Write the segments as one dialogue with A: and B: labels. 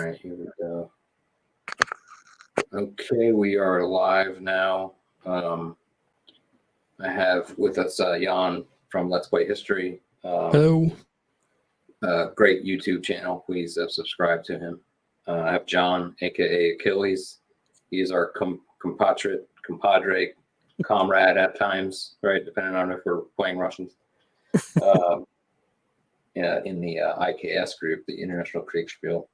A: right, here we go. Okay, we are live now. I have with us Jan from Let's Play History.
B: Hello.
A: Great YouTube channel. Please subscribe to him. I have John, aka Achilles. He is our compadre, comrade at times, right? Depending on if we're playing Russians. In the IKS group, the International Kriegspiel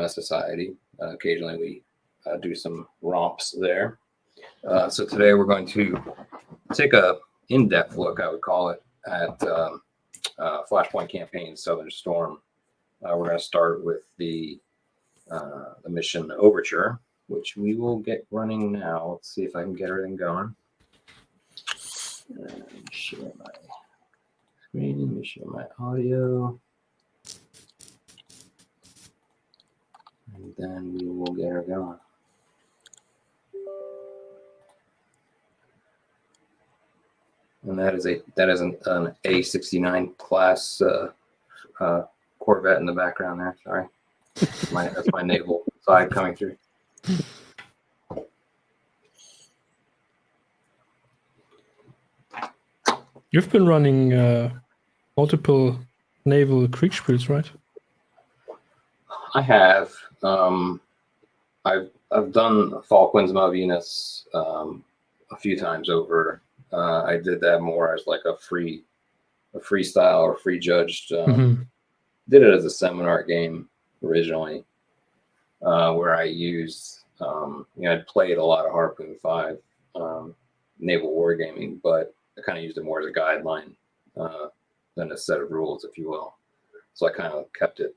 A: Society. Occasionally we do some romps there. So today we're going to take a in-depth look, I would call it, at Flashpoint Campaigns Southern Storm. We're going to start with the mission Overture, which we will get running now. Let's see if I can get everything going. Share my screen, share my audio. And then we will get her going. And that is an A69 class Corvette in the background there. Sorry, that's my naval side coming through.
B: You've been running multiple naval Kriegspiels, right?
A: I have. I've done Falklands Malvinas a few times over. I did that more as like a freestyle or free judged. Did it as a seminar game originally, where I used. I'd played a lot of Harpoon 5 naval wargaming, but I kind of used it more as a guideline than a set of rules, if you will. So I kind of kept it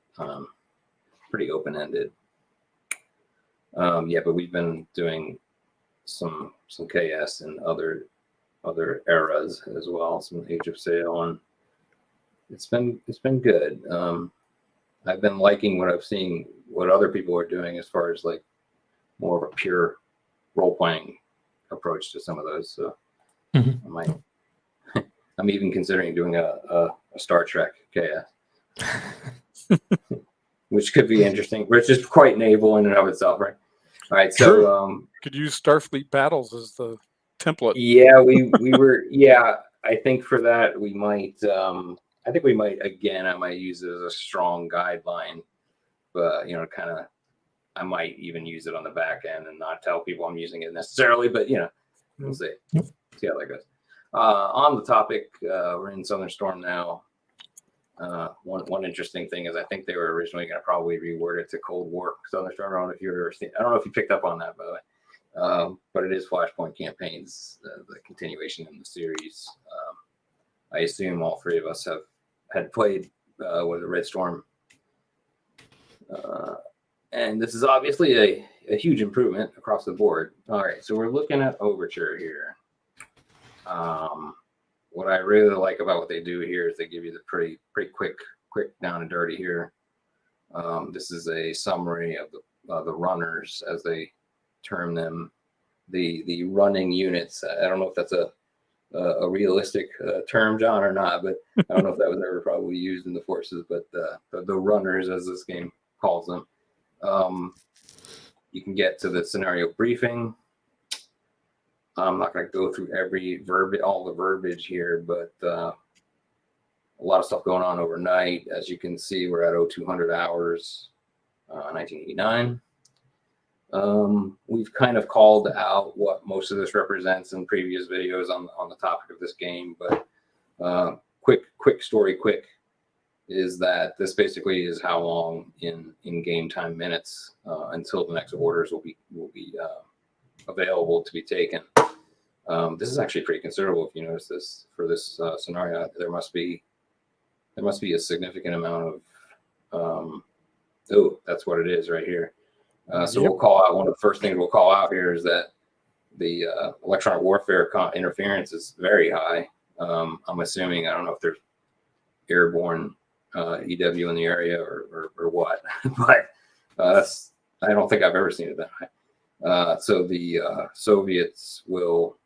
A: pretty open-ended. But we've been doing some KS and other eras as well, some Age of Sail, and it's been good. I've been liking what I've seen, what other people are doing as far as like more of a pure role-playing approach to some of those. So I'm even considering doing a Star Trek KS. Which could be interesting, but it's just quite naval in and of itself, right? All right, so
C: could use Starfleet battles as the template.
A: Yeah, we were. Yeah, I think for that we might. I think we might again. I might use it as a strong guideline, but I might even use it on the back end and not tell people I'm using it necessarily. But we'll see. See how that goes. On the topic, we're in Southern Storm now. One interesting thing is I think they were originally going to probably reword it to Cold War Southern Storm. I don't know if you picked up on that, by the way. But it is Flashpoint Campaigns, the continuation in the series. I assume all three of us had played with the Red Storm, and this is obviously a huge improvement across the board. All right, so we're looking at Overture here. What I really like about what they do here is they give you the pretty quick down and dirty here. This is a summary of the runners, as they term them, the running units. I don't know if that's a realistic term, John, or not, but I don't know if that was ever probably used in the forces. But the runners, as this game calls them, you can get to the scenario briefing. I'm not going to go through all the verbiage here, but a lot of stuff going on overnight. As you can see, we're at 0200 hours, 1989. We've kind of called out what most of this represents in previous videos on the topic of this game, but quick story is that this basically is how long in game time minutes until the next orders will be available to be taken. This is actually pretty considerable. If you notice this for this scenario, there must be a significant amount of that's what it is right here. So we'll call out, one of the first things we'll call out here is that the electronic warfare interference is very high. I'm assuming, I don't know if there's airborne EW in the area or what, but I don't think I've ever seen it that high. So the Soviets will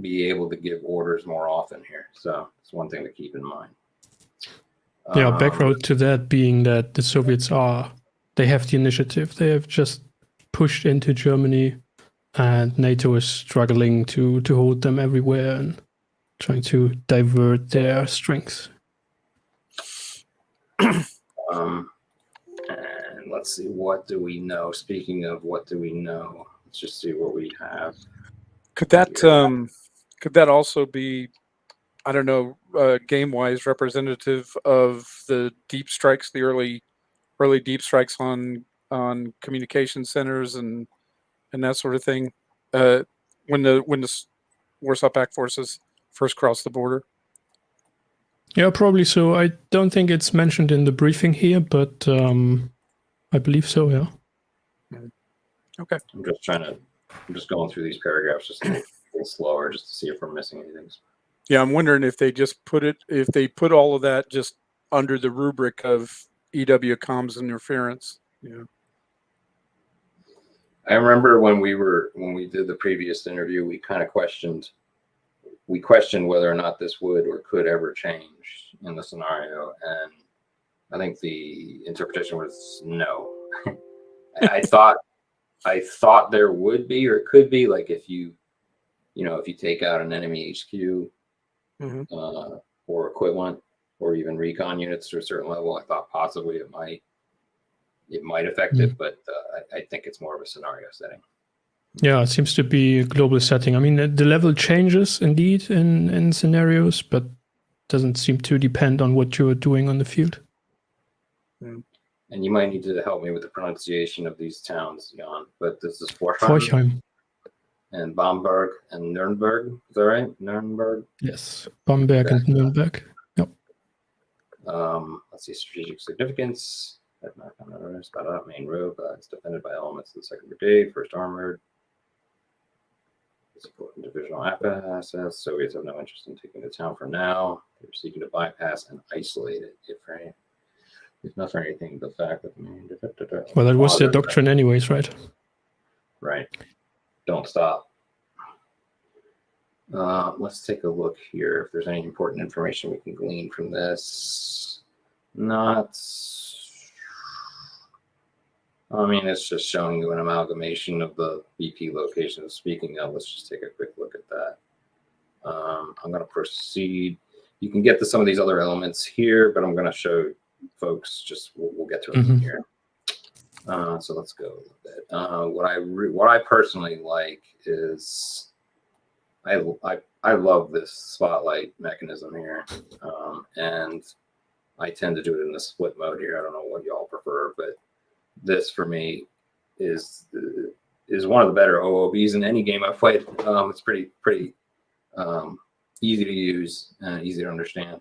A: be able to give orders more often here. So it's one thing to keep in mind.
B: Yeah, background to that being that the Soviets they have the initiative. They have just pushed into Germany, and NATO is struggling to hold them everywhere and trying to divert their strengths.
A: And let's see, what do we know? Speaking of what do we know, let's just see what we have.
C: Could that also be, I don't know, game-wise representative of the deep strikes, the early deep strikes on communication centers and that sort of thing, when the Warsaw Pact forces first crossed the border?
B: Yeah, probably so. I don't think it's mentioned in the briefing here, but I believe so, yeah.
C: Okay.
A: I'm just going through these paragraphs just a little slower just to see if we're missing anything.
C: Yeah, I'm wondering if they just put all of that just under the rubric of EW comms interference. Yeah.
A: I remember when we did the previous interview, we kind of questioned whether or not this would or could ever change in the scenario, and I think the interpretation was no. I thought there would be or could be, like if you take out an enemy HQ or equivalent or even recon units to a certain level, I thought possibly it might affect it, but I think it's more of a scenario setting.
B: Yeah, it seems to be a global setting. I mean, the level changes indeed in scenarios, but doesn't seem to depend on what you're doing on the field.
A: And you might need to help me with the pronunciation of these towns, Jan, but this is
B: Forchheim.
A: And Bamberg and Nuremberg. Is that right? Nuremberg?
B: Yes, Bamberg and Nuremberg. Yep.
A: Let's see, strategic significance. Main road, it's defended by elements of the 2nd Brigade, 1st Armored. Support divisional assets. Soviets have no interest in taking the town for now. They're seeking to bypass and isolate it, if not for anything, the fact that
B: well, that was their doctrine anyways, right?
A: Right. Don't stop. Let's take a look here if there's any important information we can glean from this. I mean, it's just showing you an amalgamation of the BP locations. Speaking of, let's just take a quick look at that. I'm going to proceed. You can get to some of these other elements here, but I'm going to show folks we'll get to it here. So let's go a little bit. What I personally like is I love this spotlight mechanism here, and I tend to do it in the split mode here. I don't know what y'all prefer, but this for me is one of the better OOBs in any game I've played. It's pretty easy to use and easy to understand.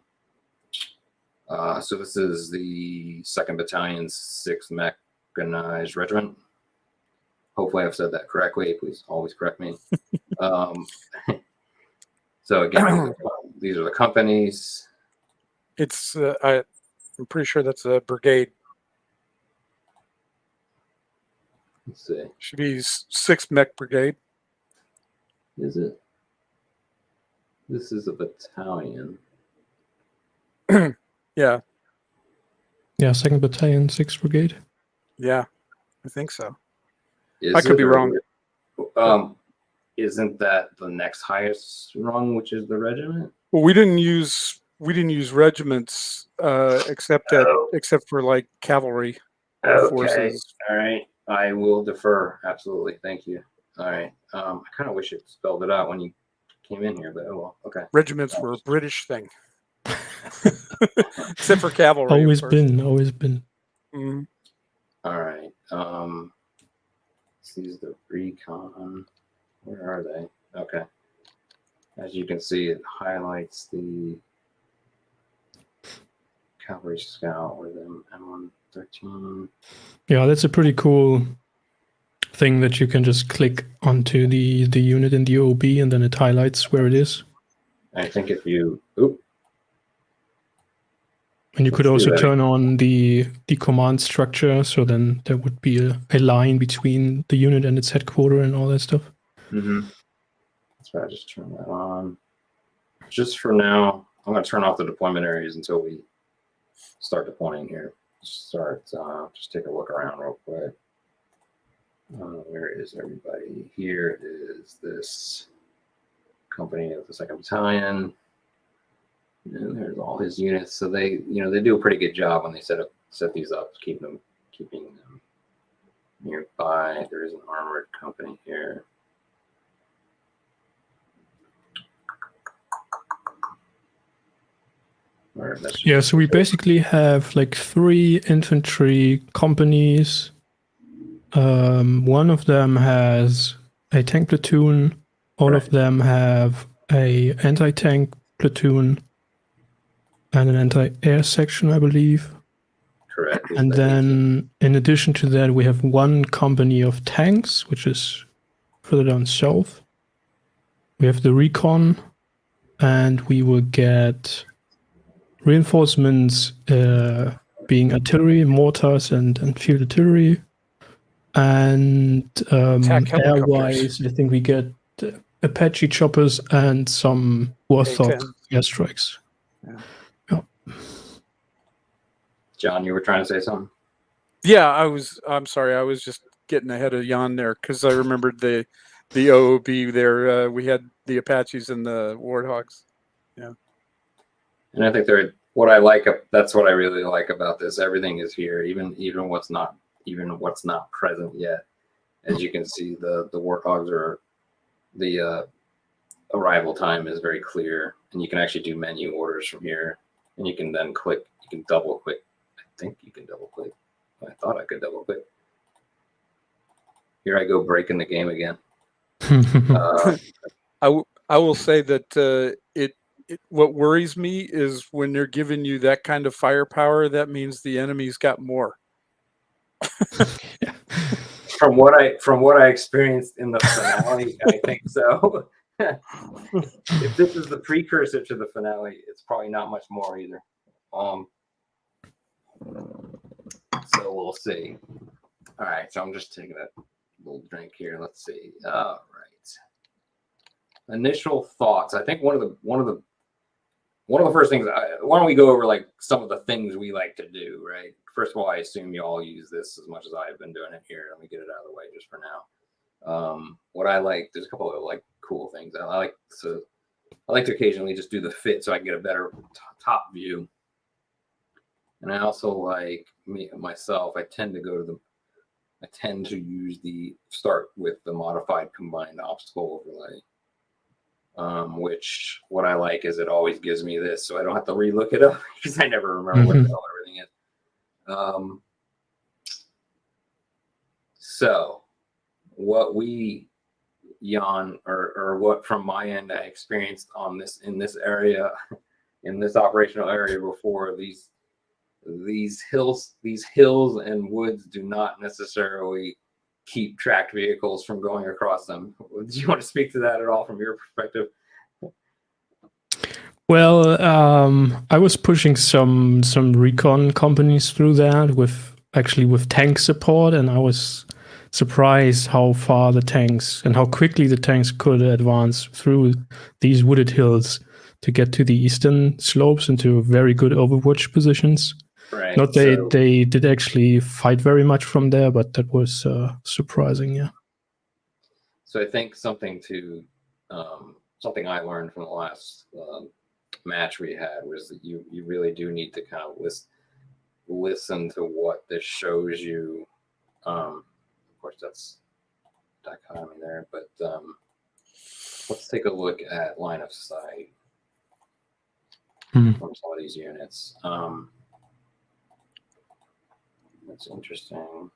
A: So this is the 2nd Battalion's 6th Mechanized Regiment. Hopefully I've said that correctly. Please always correct me. So again, these are the companies.
C: It's I'm pretty sure that's a brigade.
A: Let's see.
C: Should be 6th Mech Brigade.
A: Is it? This is a battalion.
C: Yeah.
B: Yeah, 2nd Battalion, 6th Brigade.
C: Yeah, I think so.
A: I
C: could be wrong.
A: Isn't that the next highest rung, which is the regiment?
C: Well, we didn't use regiments except for like cavalry forces.
A: All right. I will defer. Absolutely. Thank you. All right. I kind of wish it spelled it out when you came in here, but oh well. Okay.
C: Regiments were a British thing. Except for cavalry.
B: Always been.
C: Mm-hmm.
A: All right. These are the recon. Where are they? Okay. As you can see, it highlights the cavalry scout with them M113.
B: Yeah, that's a pretty cool thing that you can just click onto the unit in the OOB and then it highlights where it is.
A: I think if you
B: and you could also turn on the command structure, so then there would be a line between the unit and its headquarters and all that stuff.
A: That's why I just turn that on. Just for now, I'm going to turn off the deployment areas until we start deploying here. Just take a look around real quick. Where is everybody? Here is this company of the 2nd Battalion. And there's all his units. So they do a pretty good job when they set these up, keeping them nearby. There is an armored company here.
B: Yeah, so we basically have like 3 infantry companies. One of them has a tank platoon. All of them have a anti-tank platoon and an anti-air section, I believe.
A: Correct.
B: And then in addition to that, we have 1 company of tanks, which is further down south. We have the recon, and we will get reinforcements being artillery, mortars, and field artillery. And air-wise, I think we get Apache choppers and some Warthog airstrikes.
C: Yeah.
A: John, you were trying to say something?
C: Yeah, I'm sorry. I was just getting ahead of Jan there because I remembered the OOB there. We had the Apaches and the Warthogs. Yeah.
A: And I think that's what I really like about this. Everything is here, even what's not present yet. As you can see, the Warthogs are the arrival time is very clear, and you can actually do menu orders from here, and you can then click. You can double click. I think you can double click. I thought I could double click. Here I go breaking the game again.
C: I will say that what worries me is when they're giving you that kind of firepower, that means the enemy's got more.
A: From what I experienced in the finale, I think so. If this is the precursor to the finale, it's probably not much more either. So we'll see. All right, so I'm just taking a little drink here. Let's see. All right. Initial thoughts. I think one of the first things. Why don't we go over like some of the things we like to do, right? First of all, I assume you all use this as much as I've been doing it here. Let me get it out of the way just for now. What I like, there's a couple of like cool things. I like to occasionally just do the fit so I can get a better top view. And I also like myself. I tend to start with the modified combined obstacle overlay. Which what I like is it always gives me this, so I don't have to relook it up because I never remember what the hell everything is. So what we, Jan, or what from my end I experienced in this area, in this operational area before, these hills and woods do not necessarily keep tracked vehicles from going across them. Do you want to speak to that at all from your perspective?
B: Well, I was pushing some recon companies through that with tank support, and I was surprised how far the tanks and how quickly the tanks could advance through these wooded hills to get to the eastern slopes into very good overwatch positions.
A: Right.
B: Not they did actually fight very much from there, but that was surprising, yeah.
A: So I think something I learned from the last match we had was that you really do need to kind of listen to what this shows you. Of course, that's dichotomy there, but let's take a look at line of sight from some of these units. That's interesting.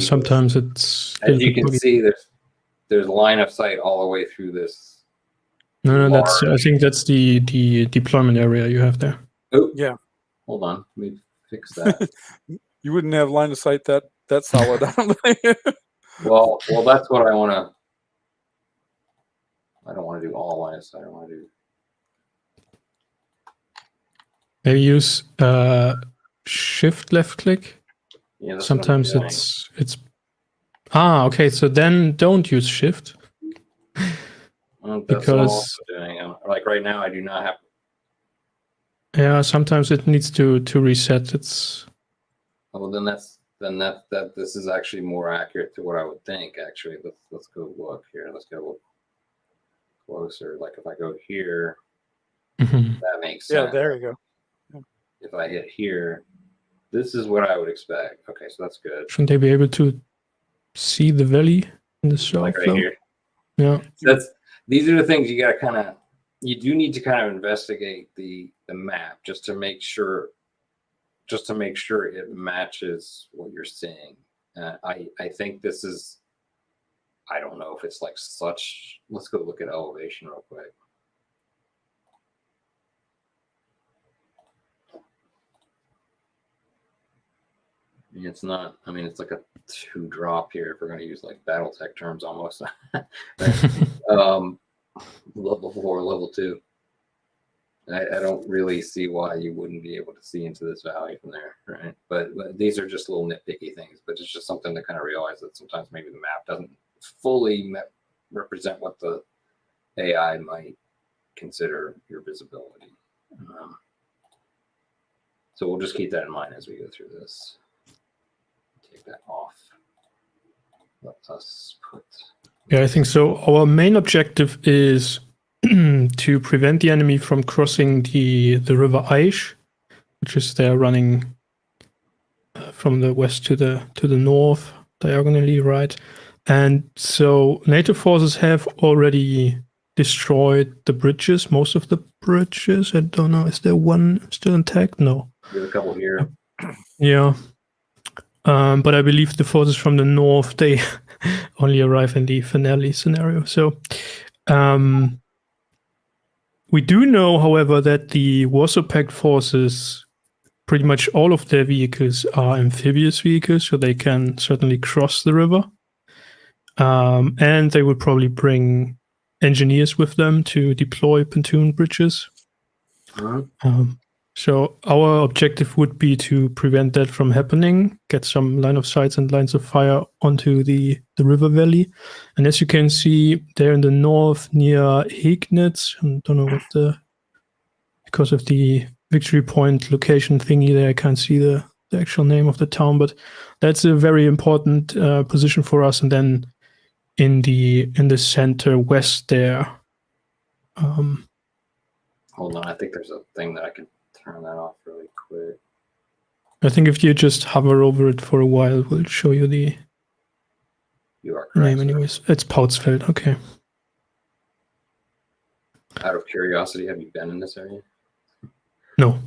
B: Sometimes it's.
A: As you can see, there's line of sight all the way through this.
B: No, I think that's the deployment area you have there.
A: Oh,
C: yeah.
A: Hold on, let me fix that.
C: You wouldn't have line of sight that solid.
A: well, that's what I want to. I don't want to do all line of sight. I want to do.
B: Maybe use shift left click.
A: Yeah,
B: sometimes it's okay, so then don't use shift.
A: That's because what I'm doing. Like right now I do not have.
B: Yeah, sometimes it needs to reset. It's
A: Well, then that this is actually more accurate to what I would think. Actually, let's go look here. Let's go look closer. Like if I go here,
B: Mhm.
A: that makes
C: Yeah,
A: sense.
C: there you go.
A: If I hit here, this is what I would expect. Okay, so that's good.
B: Shouldn't they be able to see the valley in the south?
A: Like right
B: though?
A: here.
B: Yeah.
A: So these are the things you got to kind of, you do need to kind of investigate the map just to make sure it matches what you're seeing. I think this is, I don't know if it's like such. Let's go look at elevation real quick. It's not. I mean, it's like a 2 drop here if we're going to use like BattleTech terms almost. Level 4, level 2. I don't really see why you wouldn't be able to see into this valley from there, right? But these are just little nitpicky things, but it's just something to kind of realize that sometimes maybe the map doesn't fully represent what the AI might consider your visibility. So we'll just keep that in mind as we go through this. Take that off. Let us put.
B: Yeah, I think so. Our main objective is to prevent the enemy from crossing the river Aish, which is there running from the west to the north diagonally, right? And so NATO forces have already destroyed the bridges, most of the bridges. I don't know. Is there one still intact? No.
A: There's a couple here.
B: Yeah. But I believe the forces from the north, they only arrive in the finale scenario. So we do know, however, that the Warsaw Pact forces, pretty much all of their vehicles are amphibious vehicles, so they can certainly cross the river. And they would probably bring engineers with them to deploy pontoon bridges. So our objective would be to prevent that from happening, get some line of sights and lines of fire onto the river valley. And as you can see there in the north near Hegnitz, I don't know what because of the victory point location thingy there, I can't see the actual name of the town, but that's a very important position for us. And then in the center west there.
A: Hold on, I think there's a thing that I can turn that off really quick.
B: I think if you just hover over it for a while, it will show you the
A: You are correct,
B: name anyways. It's Pautzfeld, okay.
A: Out of curiosity, have you been in this area?
B: No.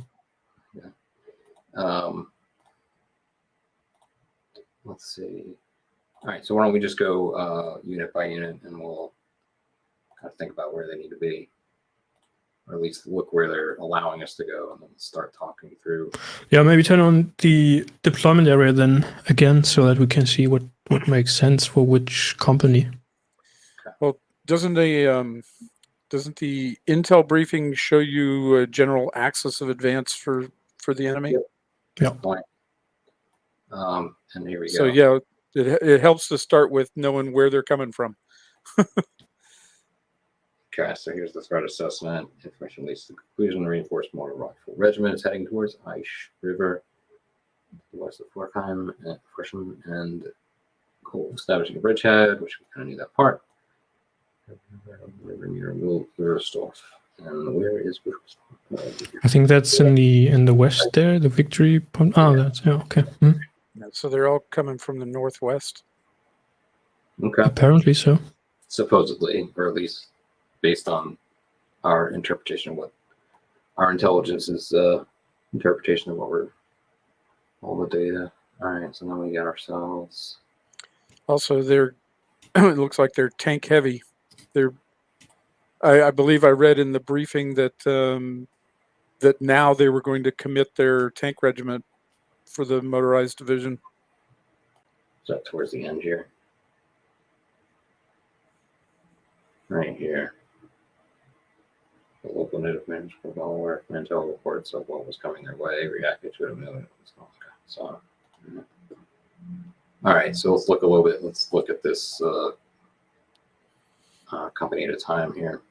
A: Yeah. Let's see. All right, so why don't we just go unit by unit, and we'll kind of think about where they need to be, or at least look where they're allowing us to go, and then start talking through.
B: Yeah, maybe turn on the deployment area then again, so that we can see what makes sense for which company.
C: Well, doesn't the intel briefing show you a general axis of advance for the enemy?
B: Yep.
A: Yeah. And here we go.
C: So yeah, it helps to start with knowing where they're coming from.
A: Okay, so here's the threat assessment. Information leads to the conclusion. Reinforced motor rifle regiment is heading towards Aish River, towards the Forkheim and cool. Establishing a bridgehead, which we kind of knew that part. River near Wilsdorf. And where is Wilsdorf?
B: I think that's in the west there, the victory point. Oh, that's, yeah, okay.
C: So they're all coming from the northwest.
A: Okay.
B: Apparently so.
A: Supposedly, or at least based on our interpretation of what our intelligence's interpretation of what we're, all the data. All right, so now we got ourselves.
C: Also, they're it looks like they're tank heavy. They're I believe I read in the briefing that that now they were going to commit their tank regiment for the motorized division.
A: Is that towards the end here? Right here. The local native management Delaware intel reports of what was coming their way, reacted to it immediately. So, all right, so let's look a little bit. Let's look at this company at a time here.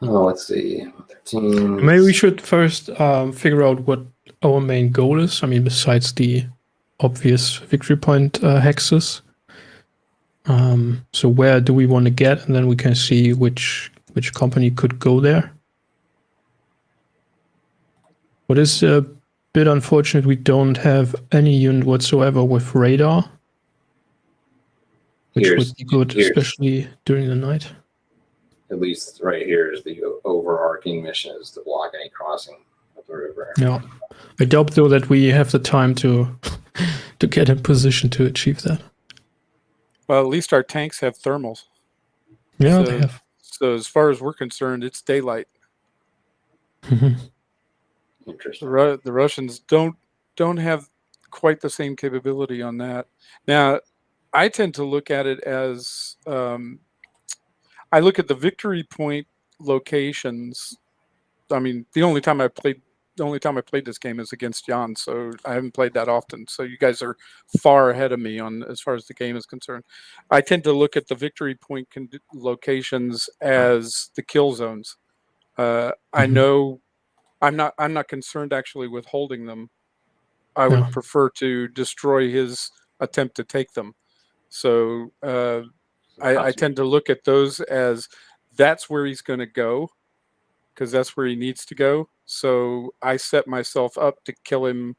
A: Oh, let's see. 13.
B: Maybe we should first figure out what our main goal is. I mean, besides the obvious victory point hexes. So where do we want to get, and then we can see which company could go there. What is a bit unfortunate, we don't have any unit whatsoever with radar, which would be good, especially during the night.
A: At least right here is the overarching mission, is to block any crossing of the river.
B: Yeah, I doubt though that we have the time to to get in position to achieve that.
C: Well, at least our tanks have thermals.
B: Yeah,
C: so,
B: they have.
C: So as far as we're concerned, it's daylight.
A: Interesting.
C: The Russians don't have quite the same capability on that. Now, I tend to look at it as I look at the victory point locations. I mean, the only time I played this game is against Jan, so I haven't played that often. So you guys are far ahead of me on as far as the game is concerned. I tend to look at the victory point locations as the kill zones. I know I'm not concerned actually with holding them. I would prefer to destroy his attempt to take them. So I tend to look at those as that's where he's going to go, because that's where he needs to go. So I set myself up to kill him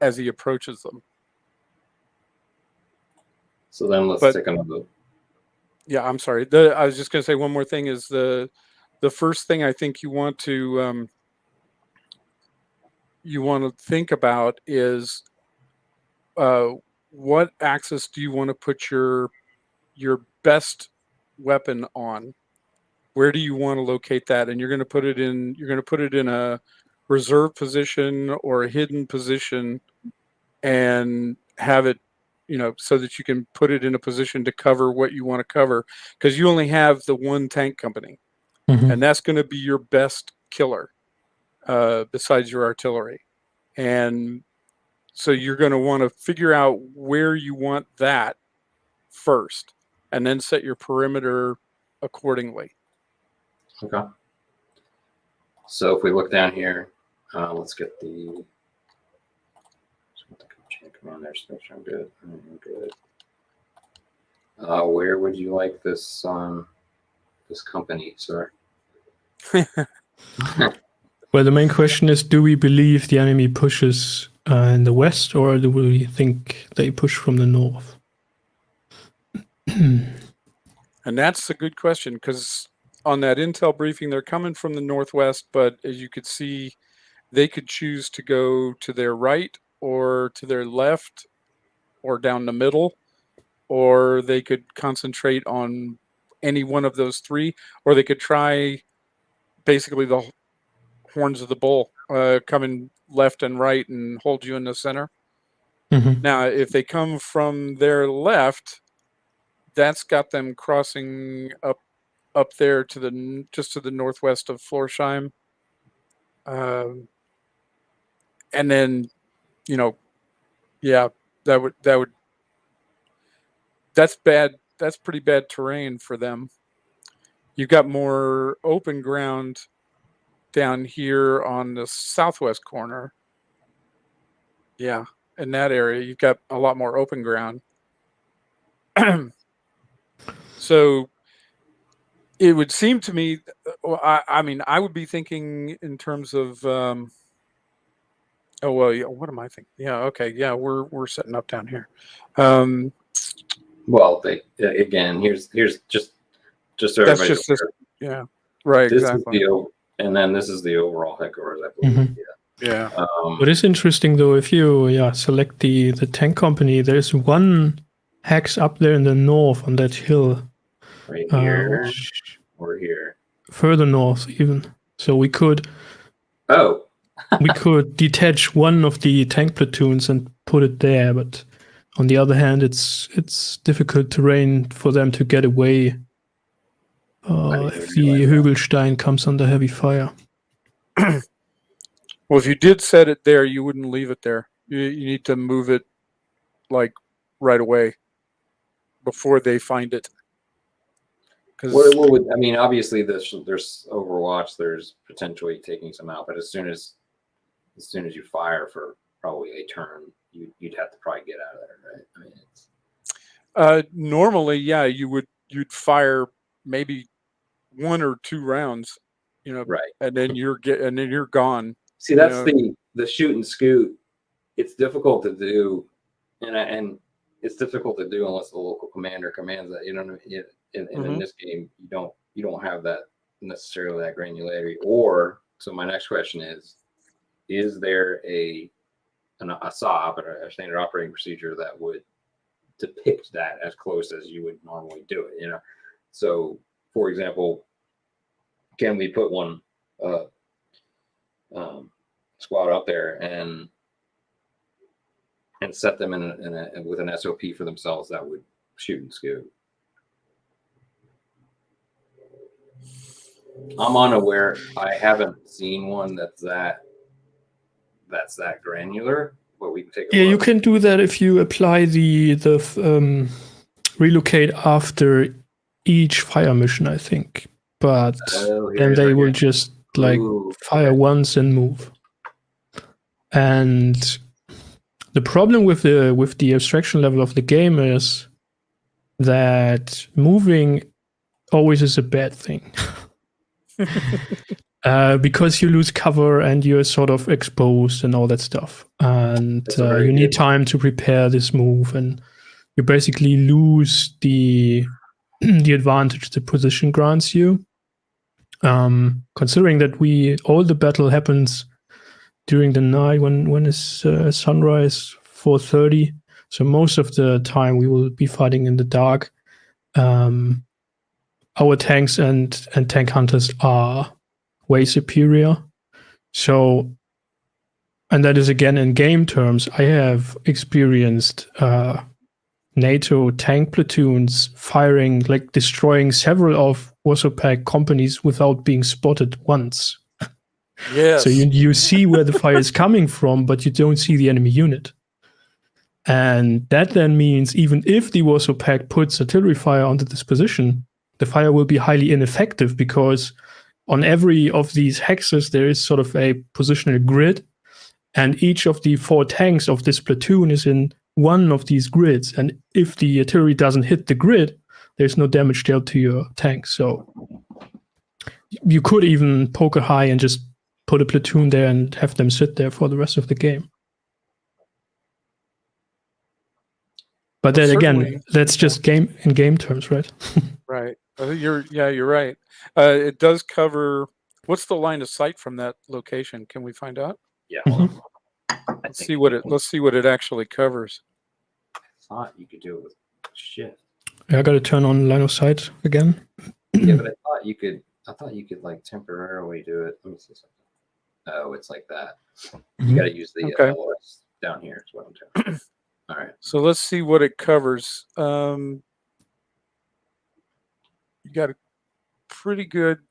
C: as he approaches them.
A: So then let's take another.
C: Yeah, I'm sorry. I was just going to say one more thing is the first thing I think you want to think about is what axis do you want to put your best weapon on? Where do you want to locate that? And you're going to put it in a reserve position or a hidden position, and have it, so that you can put it in a position to cover what you want to cover, because you only have the one tank company, and that's going to be your best killer besides your artillery. And so you're going to want to figure out where you want that first, and then set your perimeter accordingly.
A: Okay. So if we look down here, let's get the commanders. Make sure I'm good. Good. Where would you like this this company, sir?
B: Well, the main question is: do we believe the enemy pushes in the west, or do we think they push from the north?
C: And that's a good question, because on that intel briefing, they're coming from the northwest, but as you could see, they could choose to go to their right or to their left or down the middle, or they could concentrate on any one of those three, or they could try basically the horns of the bull, coming left and right and hold you in the center. Now, if they come from their left, that's got them crossing up there to just to the northwest of Florsheim. And then, yeah, that's bad. That's pretty bad terrain for them. You've got more open ground down here on the southwest corner. Yeah, in that area, you've got a lot more open ground. So it would seem to me, I mean, I would be thinking in terms of, oh, well, yeah, what am I thinking? Yeah, okay, yeah, we're setting up down here.
A: Well, again, here's just so everybody.
C: That's just yeah, right,
A: this
C: exactly.
A: And then this is the overall headquarters, I believe.
C: Yeah.
B: What is interesting though, if you select the tank company, there's one hex up there in the north on that hill.
A: Right here or here.
B: Further north even. So we could we could detach one of the tank platoons and put it there, but on the other hand, it's difficult terrain for them to get away if the Hügelstein comes under heavy fire.
C: Well, if you did set it there, you wouldn't leave it there. You need to move it like right away before they find it. Because
A: What would I mean? Obviously, there's Overwatch. There's potentially taking some out, but as soon as you fire for probably a turn, you'd have to probably get out of there, right? I mean, it's
C: normally, yeah, you'd fire maybe 1 or 2 rounds,
A: right.
C: and then you're gone.
A: See, that's the shoot and scoot. It's difficult to do, and it's difficult to do unless the local commander commands that. You know what I mean? In this game, you don't have that necessarily, that granularity. Or so my next question is there a SOP, or a standard operating procedure, that would depict that as close as you would normally do it? So for example, can we put one squad up there and set them with an SOP for themselves that would shoot and scoot? I'm unaware. I haven't seen one that's that granular, but we can take a
B: Yeah,
A: look.
B: you can do that if you apply the relocate after each fire mission, I think. But then they will just fire once and move. And the problem with the abstraction level of the game is that moving always is a bad thing. Because you lose cover and you're sort of exposed and all that stuff. And you need time to prepare this move, and you basically lose the advantage the position grants you. Considering that all the battle happens during the night, when it's sunrise, 4:30. So most of the time we will be fighting in the dark. Our tanks and tank hunters are way superior. So, and that is again in game terms, I have experienced NATO tank platoons firing, like destroying several of Warsaw Pact companies without being spotted once.
C: Yes.
B: So you see where the fire is coming from, but you don't see the enemy unit. And that then means even if the Warsaw Pact puts artillery fire onto this position, the fire will be highly ineffective, because on every of these hexes, there is sort of a positional grid, and each of the 4 tanks of this platoon is in one of these grids. And if the artillery doesn't hit the grid, there's no damage dealt to your tanks. So you could even poker high and just put a platoon there and have them sit there for the rest of the game. But then again, that's just game terms, right?
C: Right. You're right. It does cover. What's the line of sight from that location? Can we find out?
A: Yeah. Hold on.
C: Let's see what it actually covers.
A: I thought you could do it with shift.
B: Yeah, I got to turn on line of sight again.
A: Yeah, but I thought you could like temporarily do it. Let me see something. Oh, it's like that. You got to use the LOS down here. Is what I'm doing. All right.
C: So let's see what it covers. You got a pretty good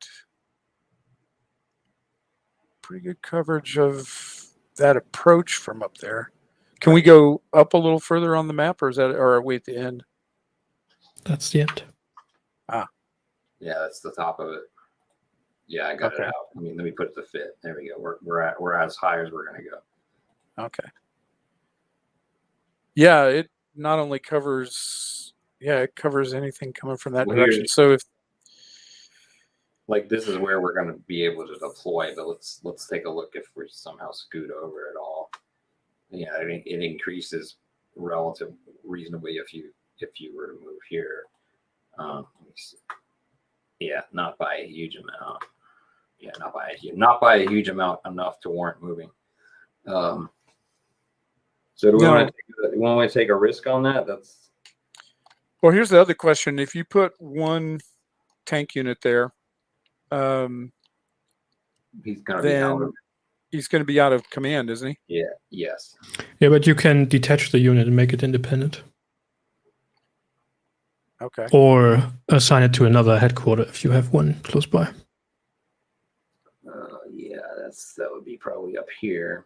C: coverage of that approach from up there. Can we go up a little further on the map, or are we at the end?
B: That's the end.
A: Yeah, that's the top of it. Yeah, I got it out. I mean, let me put it to fit. There we go. We're as high as we're gonna go.
C: Okay. Yeah, it not only covers. Yeah, it covers anything coming from that direction. So if
A: like this is where we're going to be able to deploy, but let's take a look if we somehow scoot over at all. Yeah, I think it increases reasonably if you were to move here. Let me see. Yeah, not by a huge amount. Yeah, not by a huge amount, enough to warrant moving. So do we want to take a risk on that?
C: Well, here's the other question: if you put one tank unit there,
A: he's going
C: to be out of command, isn't he?
A: Yeah. Yes.
B: Yeah, but you can detach the unit and make it independent.
C: Okay.
B: Or assign it to another headquarter if you have one close by.
A: Yeah, that would be probably up here.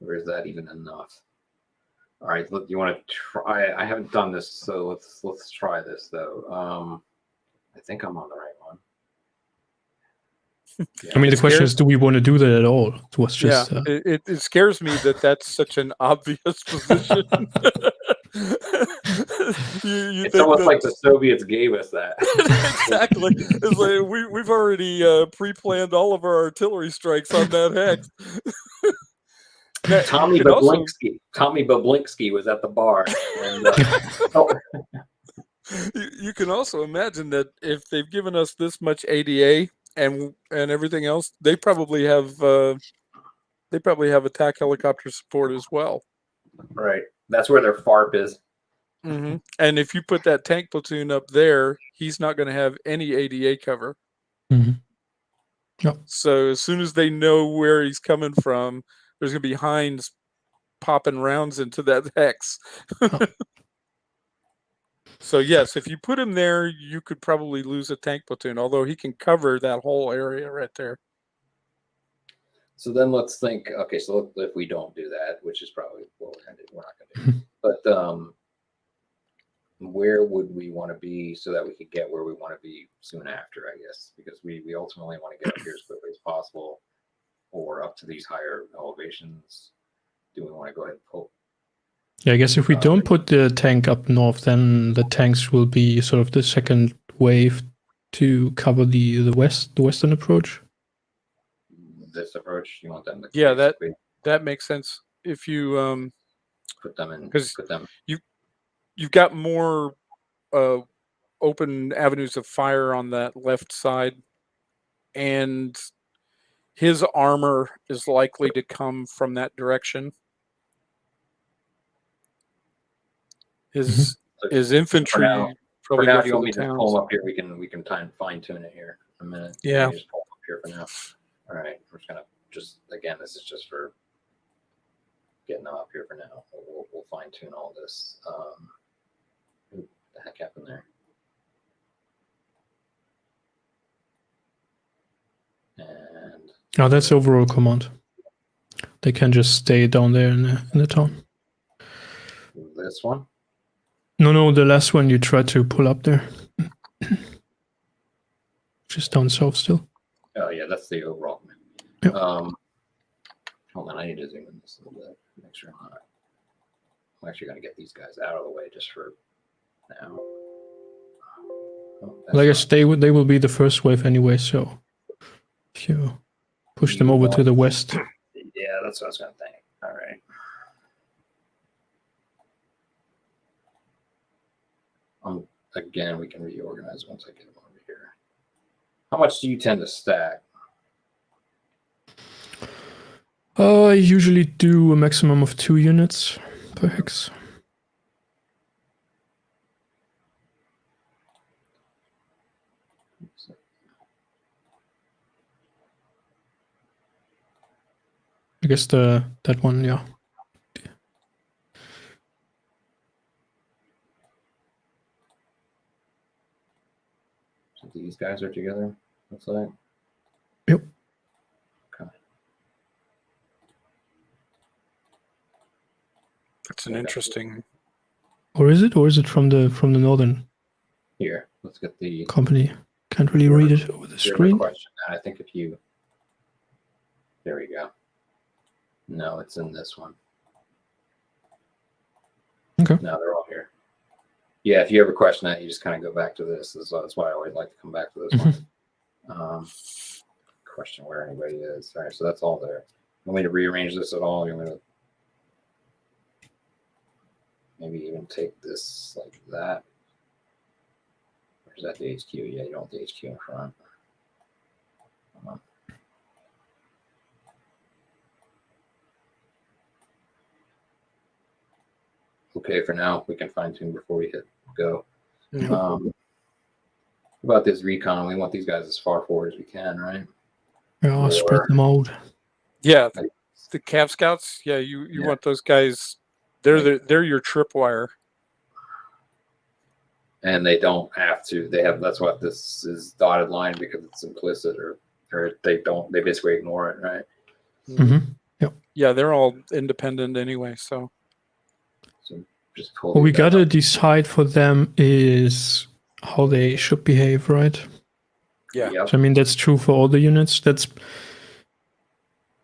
A: Or is that even enough? All right, look, you want to try? I haven't done this, so let's try this though. I think I'm on the right one. Yeah.
B: I mean, the
C: It
B: question
C: scares-
B: is, do we want to do that at all? It was just
C: it scares me that that's such an obvious position. you
A: It's
C: think
A: almost
C: that-
A: like the Soviets gave us that.
C: exactly. It's like we've already pre-planned all of our artillery strikes on that hex. Now,
A: Tommy
C: you can also-
A: Bablinski was at the bar. And,
C: you can also imagine that if they've given us this much ADA and everything else, they probably have attack helicopter support as well.
A: right. That's where their FARP is.
C: Mm-hmm. And if you put that tank platoon up there, he's not going to have any ADA cover.
B: Mhm. Yep.
C: So as soon as they know where he's coming from, there's going to be Heinz popping rounds into that hex. So yes, if you put him there, you could probably lose a tank platoon, although he can cover that whole area right there.
A: So then let's think, okay, so if we don't do that, which is probably what we're going to do, we're not going to do. But where would we want to be so that we could get where we want to be soon after, I guess, because we ultimately want to get up here as quickly as possible or up to these higher elevations. Do we want to go ahead and pull?
B: Yeah, I guess if we don't put the tank up north, then the tanks will be sort of the second wave to cover the western approach.
A: This approach, you want them to
C: Yeah,
A: basically
C: that makes sense. If you
A: put them in,
C: 'cause
A: put them.
C: you've got more open avenues of fire on that left side, and his armor is likely to come from that direction. His infantry
A: For
C: probably
A: now,
C: go
A: do you
C: for
A: want me
C: the
A: to pull
C: towns.
A: them up here? We can fine tune it here in a minute.
C: Yeah.
A: Let me just pull them up here for now. All right, we're just gonna again, this is just for getting them up here for now. We'll fine tune all this. What the heck happened there? And
B: Now that's overall command. They can just stay down there in the town.
A: this one.
B: No, the last one you tried to pull up there. Just down south still.
A: Oh yeah, that's the overall.
B: Yep.
A: Hold on, I need to zoom in this a little bit. Make sure I'm actually gonna get these guys out of the way just for now. Oh,
B: Well, I guess they will be the first wave anyway. So if you push them over to the west,
A: yeah, that's what I was gonna think. All right. Again, we can reorganize once I get them over here. How much do you tend to stack?
B: I usually do a maximum of 2 units per hex. I guess that one, yeah.
A: So these guys are together, looks like.
B: Yep.
A: Okay.
C: That's an interesting.
B: Or is it from the northern
A: Here, let's get the
B: company? Can't really read it over the screen.
A: question. I think if you, there we go. No, it's in this one.
B: Okay.
A: No, they're all here. Yeah, if you ever question that, you just kind of go back to this. That's why I always like to come back to this one. Question where anybody is. All right, so that's all there. You want me to rearrange this at all? You want me to maybe even take this like that? Or is that the HQ? Yeah, you don't want the HQ in front. Okay, for now, we can fine tune before we hit go.
C: Mhm.
A: About this recon, we want these guys as far forward as we can, right?
B: Yeah, I'll spread them out.
C: Yeah, the Cav Scouts. Yeah, you
A: Yeah.
C: want those guys. They're your tripwire.
A: And they don't have to. They have. That's what this is dotted line because it's implicit, or they don't. They basically ignore it, right?
B: Mm-hmm. Yep.
C: Yeah, they're all independent anyway. So
A: So just pull.
B: What we
A: these guys
B: gotta
A: up.
B: decide for them is how they should behave, right?
C: Yeah.
A: Yep.
B: So, I mean, that's true for all the units.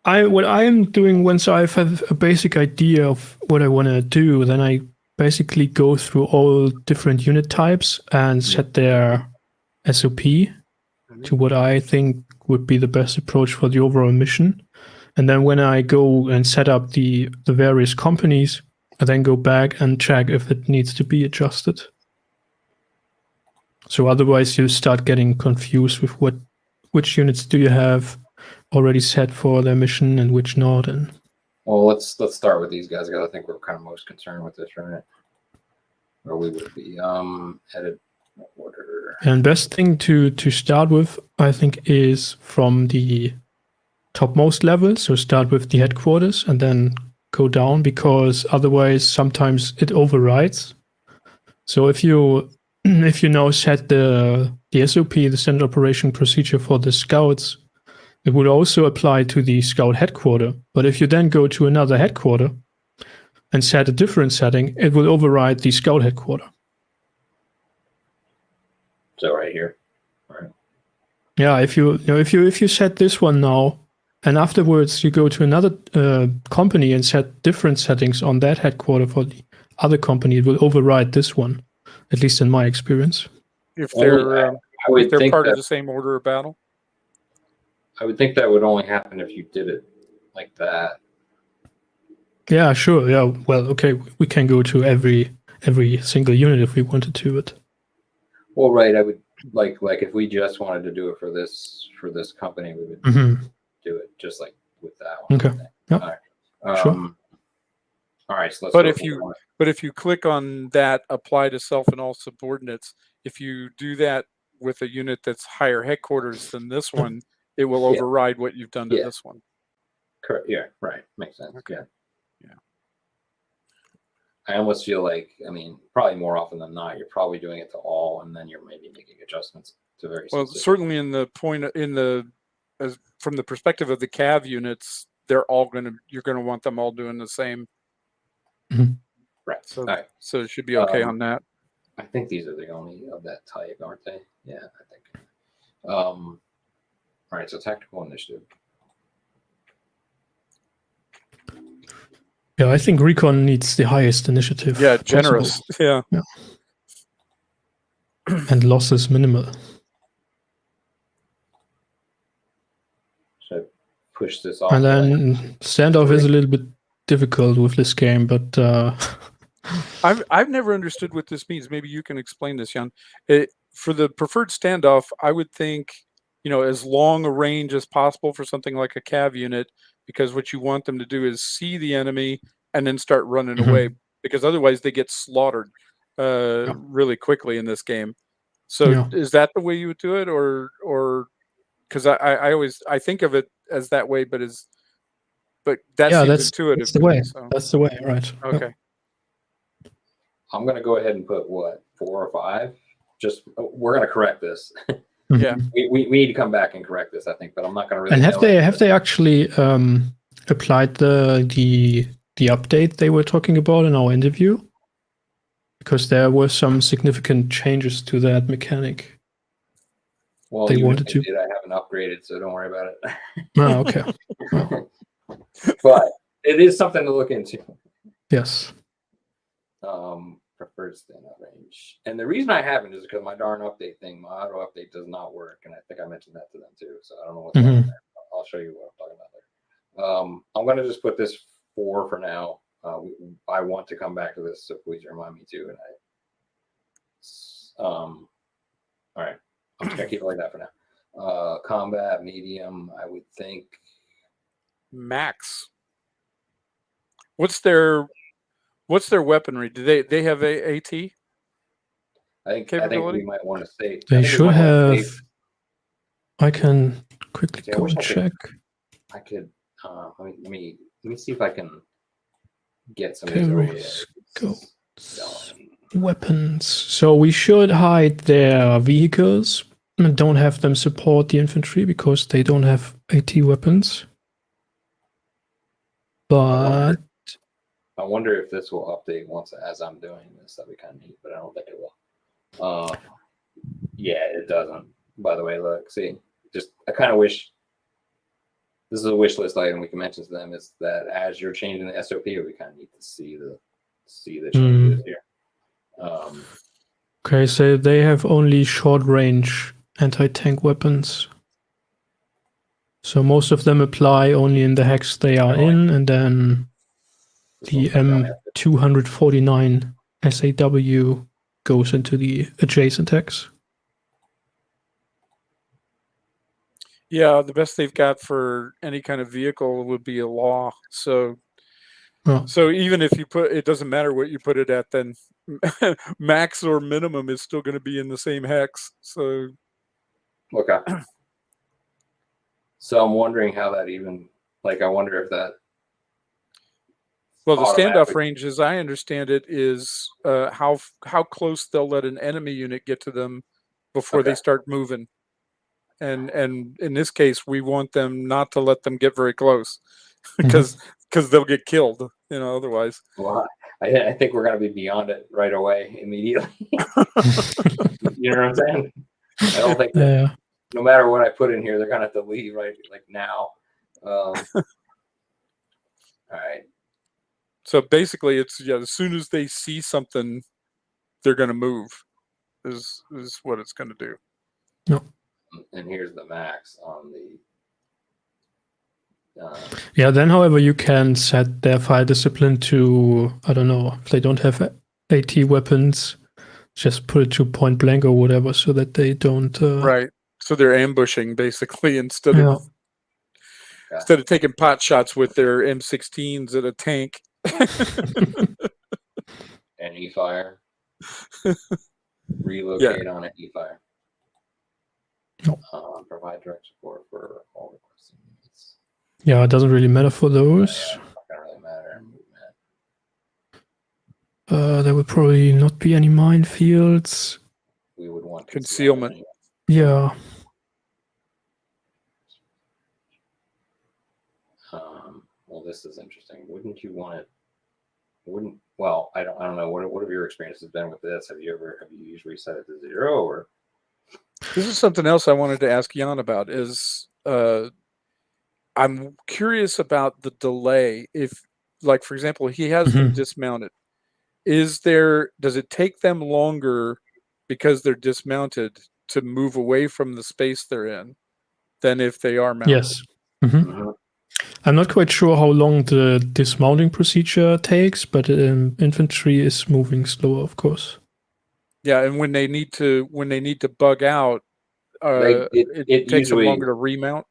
B: What I am doing once I have a basic idea of what I want to do, then I basically go through all different unit types and set their SOP to what I think would be the best approach for the overall mission. And then when I go and set up the various companies, I then go back and check if it needs to be adjusted. So otherwise you start getting confused with which units do you have already set for their mission and which not. And
A: Well, let's start with these guys because I think we're kind of most concerned with this, right? Or we would be edit order.
B: and best thing to start with, I think, is from the topmost level. So start with the headquarters and then go down, because otherwise sometimes it overrides. So if you now set the SOP, the standard operation procedure for the scouts, it would also apply to the scout headquarter. But if you then go to another headquarter and set a different setting, it will override the scout headquarter.
A: So right here. All right.
B: Yeah, if you set this one now, and afterwards you go to another company and set different settings on that headquarter for the other company, it will override this one. At least in my experience.
C: If
A: Well,
C: they're
A: I would
C: if they're
A: think
C: part of
A: that
C: the same order of battle.
A: I would think that would only happen if you did it like that.
B: Yeah, sure. Yeah, well, okay, we can go to every single unit if we wanted to, but
A: Well, right. I would like if we just wanted to do it for this company, we would do it just like with that one.
B: Okay. Yep.
A: All right.
B: Sure.
A: All right. So let's.
C: But
A: go
C: if
A: for
C: you
A: one.
C: but if you click on that apply to self and all subordinates, if you do that with a unit that's higher headquarters than this one, it will
A: Yeah.
C: override what you've done to
A: Yeah.
C: this one.
A: Correct. Yeah. Right. Makes sense.
C: Okay.
A: Yeah. I almost feel like, I mean, probably more often than not, you're probably doing it to all, and then you're maybe making adjustments to very
C: Well,
A: specific.
C: certainly in the point as from the perspective of the cav units, you're going to want them all doing the same.
A: Right.
C: So,
A: all right.
C: so it should be okay
A: Um,
C: on that.
A: I think these are the only of that type, aren't they? Yeah, I think. All right. So tactical initiative.
B: yeah, I think recon needs the highest initiative.
C: Yeah,
B: possible.
C: generous. Yeah.
B: And losses minimal.
A: Should I push this off?
B: And then standoff is a little bit difficult with this game, but
C: I've never understood what this means. Maybe you can explain this, Jan. For the preferred standoff, I would think, as long a range as possible for something like a cav unit, because what you want them to do is see the enemy and then start running away, because otherwise they get slaughtered really quickly in this game. So is that the way you would do it, or because I always think of it as that way, but that seems intuitive.
B: That's the way. So. That's the way, right?
C: Okay.
A: I'm going to go ahead and put what, 4 or 5? We're going to correct this.
C: Yeah.
A: We need to come back and correct this, I think, but I'm not going to really.
B: And have they actually applied the update they were talking about in our interview? Because there were some significant changes to that mechanic.
A: Well,
B: they wanted to.
A: I haven't upgraded, so don't worry about it.
B: Oh, okay.
A: But it is something to look into.
B: Yes.
A: Preferred standout range, and the reason I haven't is because my darn update thing, my auto update does not work, and I think I mentioned that to them too. So I don't know what's going on there. I'll show you what I'm talking about later. I'm going to just put this 4 for now. I want to come back to this, so please remind me to. And all right, I'm just gonna keep it like that for now. Combat medium, I would think.
C: Max. What's their weaponry? Do they have a AT?
A: I think we might want to say
B: they should have. I can quickly go and check.
A: I could. Let me see if I can get some
B: weapons. So we should hide their vehicles and don't have them support the infantry because they don't have AT weapons. But
A: I wonder if this will update once as I'm doing this. That'd be kind of neat, but I don't think it will. Yeah, it doesn't. By the way, look, see, just I kind of wish this is a wish list item we can mention to them is that as you're changing the SOP, we kind of need to see the changes here.
B: Okay, so they have only short range anti-tank weapons. So most of them apply only in the hex they are in, and then the M249 SAW goes into the adjacent hex.
C: Yeah, the best they've got for any kind of vehicle would be a law. So, so even if you put, it doesn't matter what you put it at, then max or minimum is still going to be in the same hex. So,
A: okay. So I'm wondering how that even, like, I wonder if that.
C: Well, the standoff range, as I understand it, is how close they'll let an enemy unit get to them before they start moving. And in this case, we want them not to let them get very close because they'll get killed, otherwise.
A: Well, I think we're going to be beyond it right away, immediately. You know what I'm saying? I don't think that no matter what I put in here, they're going to have to leave like now. All right.
C: So basically, it's as soon as they see something, they're going to move. Is what it's going to do.
B: No.
A: And here's the max on the.
B: Yeah. Then, however, you can set their fire discipline to, I don't know, if they don't have AT weapons, just put it to point blank or whatever, so that they don't.
C: Right. So they're ambushing basically instead of taking pot shots with their M16s at a tank.
A: And E-fire. Relocate on an E-fire. Provide direct support for all requesting units.
B: Yeah, it doesn't really matter for those.
A: Yeah, it doesn't really matter.
B: There would probably not be any minefields.
A: We would want
C: concealment.
B: Yeah.
A: Well, this is interesting. Wouldn't you want it? Well, I don't know. What have your experiences been with this? Have you used reset it to 0 or?
C: This is something else I wanted to ask Jan about. Is I'm curious about the delay. If, like, for example, he has them dismounted. Does it take them longer because they're dismounted to move away from the space they're in than if they are mounted?
B: Yes. I'm not quite sure how long the dismounting procedure takes, but infantry is moving slower, of course.
C: Yeah, and when they need to bug out, it takes them longer to remount.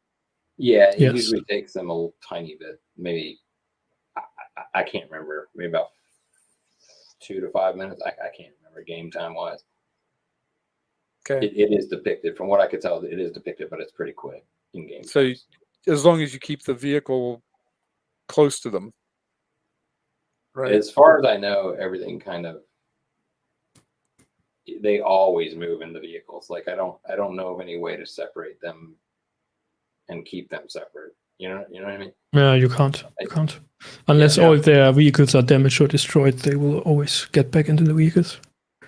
A: Yeah, it usually takes them a tiny bit. Maybe I can't remember. Maybe about 2 to 5 minutes. I can't remember game time wise.
C: Okay,
A: it is depicted from what I could tell. It is depicted, but it's pretty quick in game.
C: So as long as you keep the vehicle close to them, right?
A: As far as I know, everything kind of. They always move in the vehicles. Like I don't know of any way to separate them and keep them separate. You know what I mean?
B: Yeah, you can't. Unless all their vehicles are damaged or destroyed, they will always get back into the vehicles.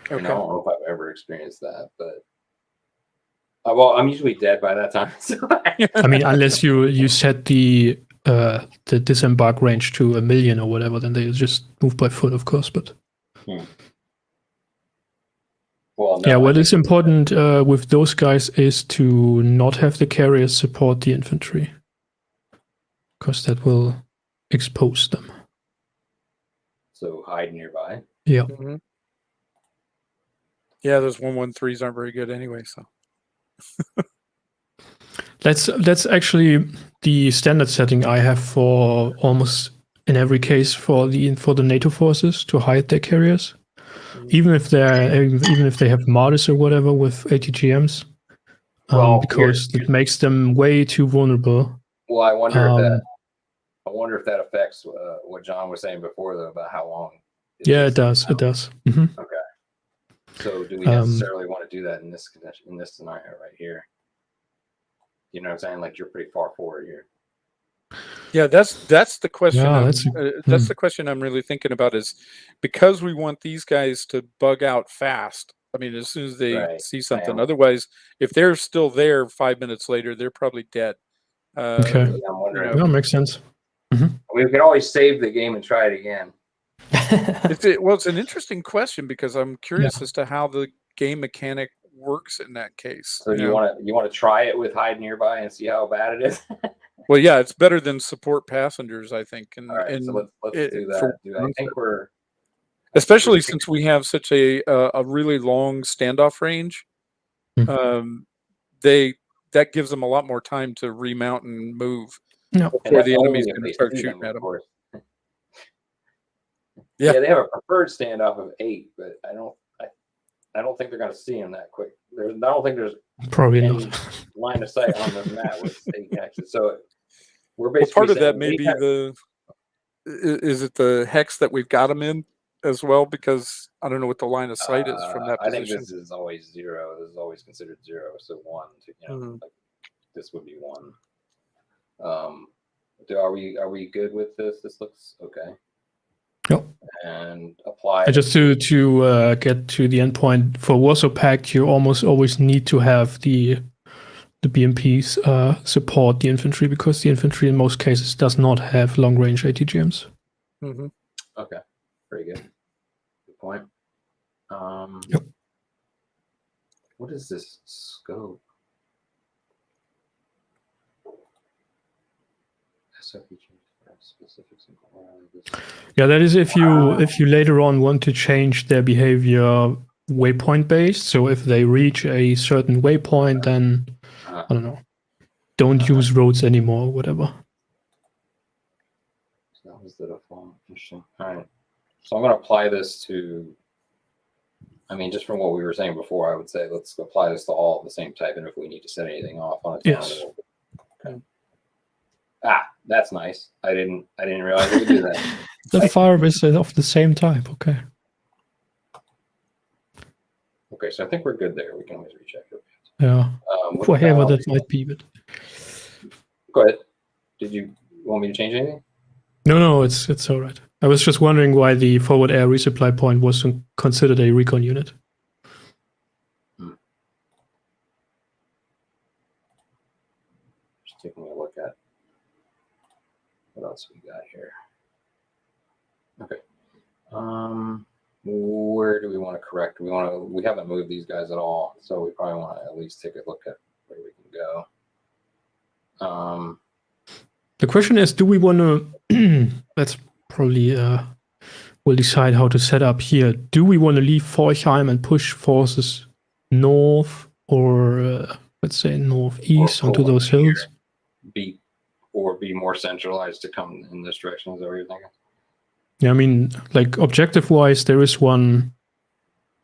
A: Okay. And I don't know if I've ever experienced that, but well, I'm usually dead by that time. So.
B: I mean, unless you set the disembark range to 1 million or whatever, then they just move by foot, of course. But
A: well, no,
B: what is important with those guys is to not have the carriers support the infantry, because that will expose them.
A: So hide nearby.
B: Yeah.
C: Yeah, those 113s aren't very good anyway. So
B: that's actually the standard setting I have for almost in every case for the NATO forces, to hide their carriers. Even if they have MARDIS or whatever with ATGMs, because it makes them way too vulnerable.
A: Well, I wonder if that affects what John was saying before, though, about how long.
B: It does. It does. Okay.
A: So, do we necessarily want to do that in this scenario right here? You know what I'm saying? Like you're pretty far forward here.
C: Yeah, that's the question.
B: Yeah,
C: that's the question I'm really thinking about, is because we want these guys to bug out fast I mean, as soon as they
A: Right.
C: see
A: I
C: something.
A: am.
C: Otherwise, if they're still there 5 minutes later, they're probably dead.
B: Okay.
A: I'm
C: You
A: wondering.
C: know,
B: No, makes sense.
A: We could always save the game and try it again.
C: it's an interesting question because I'm curious as to how the game mechanic works in that case.
A: So you want to try it with hide nearby and see how bad it is?
C: Well, yeah, it's better than support passengers, I think,
A: All right, so let's do
C: for
A: that. I think we're
C: especially since we have such a really long standoff range.
B: Hmm.
C: That gives them a lot more time to remount and move
B: No.
C: before the
A: that's
C: enemy's
A: only if
C: going to
A: they
C: start
A: see
C: shooting
A: them,
C: at
A: of
C: them.
A: course.
C: Yeah.
A: Yeah, they have a preferred standoff of 8, but I don't think they're going to see them that quick. I don't think there's
B: Probably
A: any
B: not.
A: line of sight on the map with 8 hexes. So we're
C: Well,
A: basically
C: part of that
A: saying
C: may
A: eight
C: be
A: hexes-
C: is it the hex that we've got them in as well? Because I don't know what the line of sight is from that
A: I think
C: position.
A: this is always 0. This is always considered 0. So 1, like this would be 1. Are we good with this? This looks okay.
B: Yep.
A: And apply.
B: And just to get to the endpoint for Warsaw Pact, you almost always need to have the BMPs support the infantry because the infantry in most cases does not have long range ATGMs.
C: Mm-hmm.
A: Okay, very good. Good point.
B: Yep.
A: What is this scope? Specifics.
B: Yeah, that is if you later on want to change their behavior waypoint based. So if they reach a certain waypoint, then I don't know, don't use roads anymore, or whatever.
A: So that was the default. Interesting. All right. So I'm going to apply this to. I mean, just from what we were saying before, I would say let's apply this to all of the same type, and if we need to set anything off on its
B: Yes.
A: own. Okay. That's nice. I didn't realize we could do that.
B: The fire is of the same type. Okay.
A: Okay, so I think we're good there. We can always recheck it.
B: Yeah. Whatever that might be, but
A: go ahead. Did you want me to change anything?
B: No, it's all right. I was just wondering why the forward air resupply point wasn't considered a recon unit.
A: Just taking a look at what else we got here. Okay. Where do we want to correct? We haven't moved these guys at all, so we probably want to at least take a look at where we can go.
B: The question is, do we want to? That's probably we'll decide how to set up here. Do we want to leave Forchheim and push forces north, or let's say northeast onto those hills?
A: Be more centralized to come in this direction. Is that what you're thinking?
B: Yeah, I mean, like objective-wise, there is one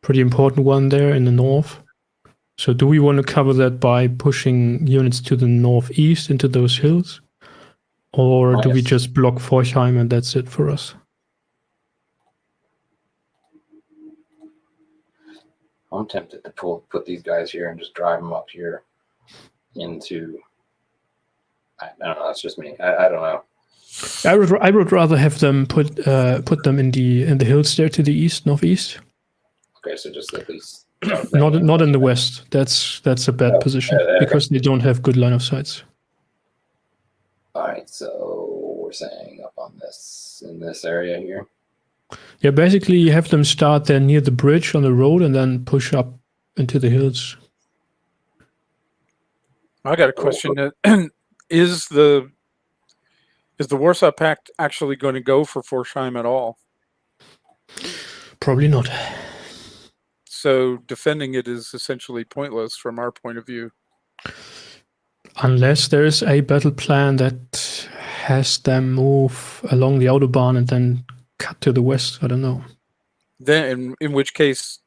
B: pretty important one there in the north. So do we want to cover that by pushing units to the northeast into those hills? Or do we just block Forchheim and that's it for us?
A: I'm tempted to put these guys here and just drive them up here into. I don't know. That's just me. I don't know.
B: I would rather have them put them in the hills there to the east, northeast.
A: Okay, so just at least
B: not in the west. That's a bad position because they don't have good line of sights.
A: All right, so we're saying up on in this area here.
B: Yeah, basically you have them start there near the bridge on the road and then push up into the hills.
C: I got a question. Is the Warsaw Pact actually going to go for Forchheim at all?
B: Probably not.
C: So defending it is essentially pointless from our point of view.
B: Unless there is a battle plan that has them move along the Autobahn and then cut to the west. I don't know.
C: Then, in which case,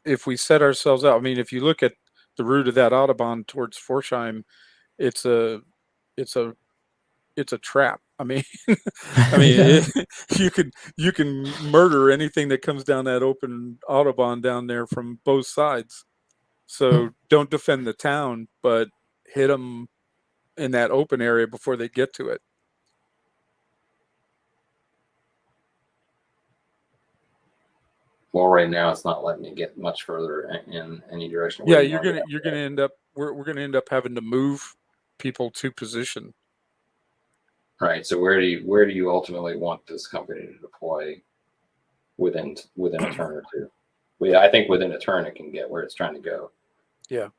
C: if we set ourselves out, I mean, if you look at the route of that Autobahn towards Forchheim, it's a trap. I mean,
B: Yeah.
C: you can murder anything that comes down that open Autobahn down there from both sides. So don't defend the town, but hit them in that open area before they get to it.
A: Well, right now it's not letting me get much further in any direction.
C: Yeah,
A: Where you
C: you're
A: wanna
C: gonna
A: go.
C: you're gonna end up we're gonna end up having to move people to position.
A: Right. So where do you ultimately want this company to deploy within a turn or two? Well, yeah, I think within a turn it can get where it's trying to go.
C: Yeah.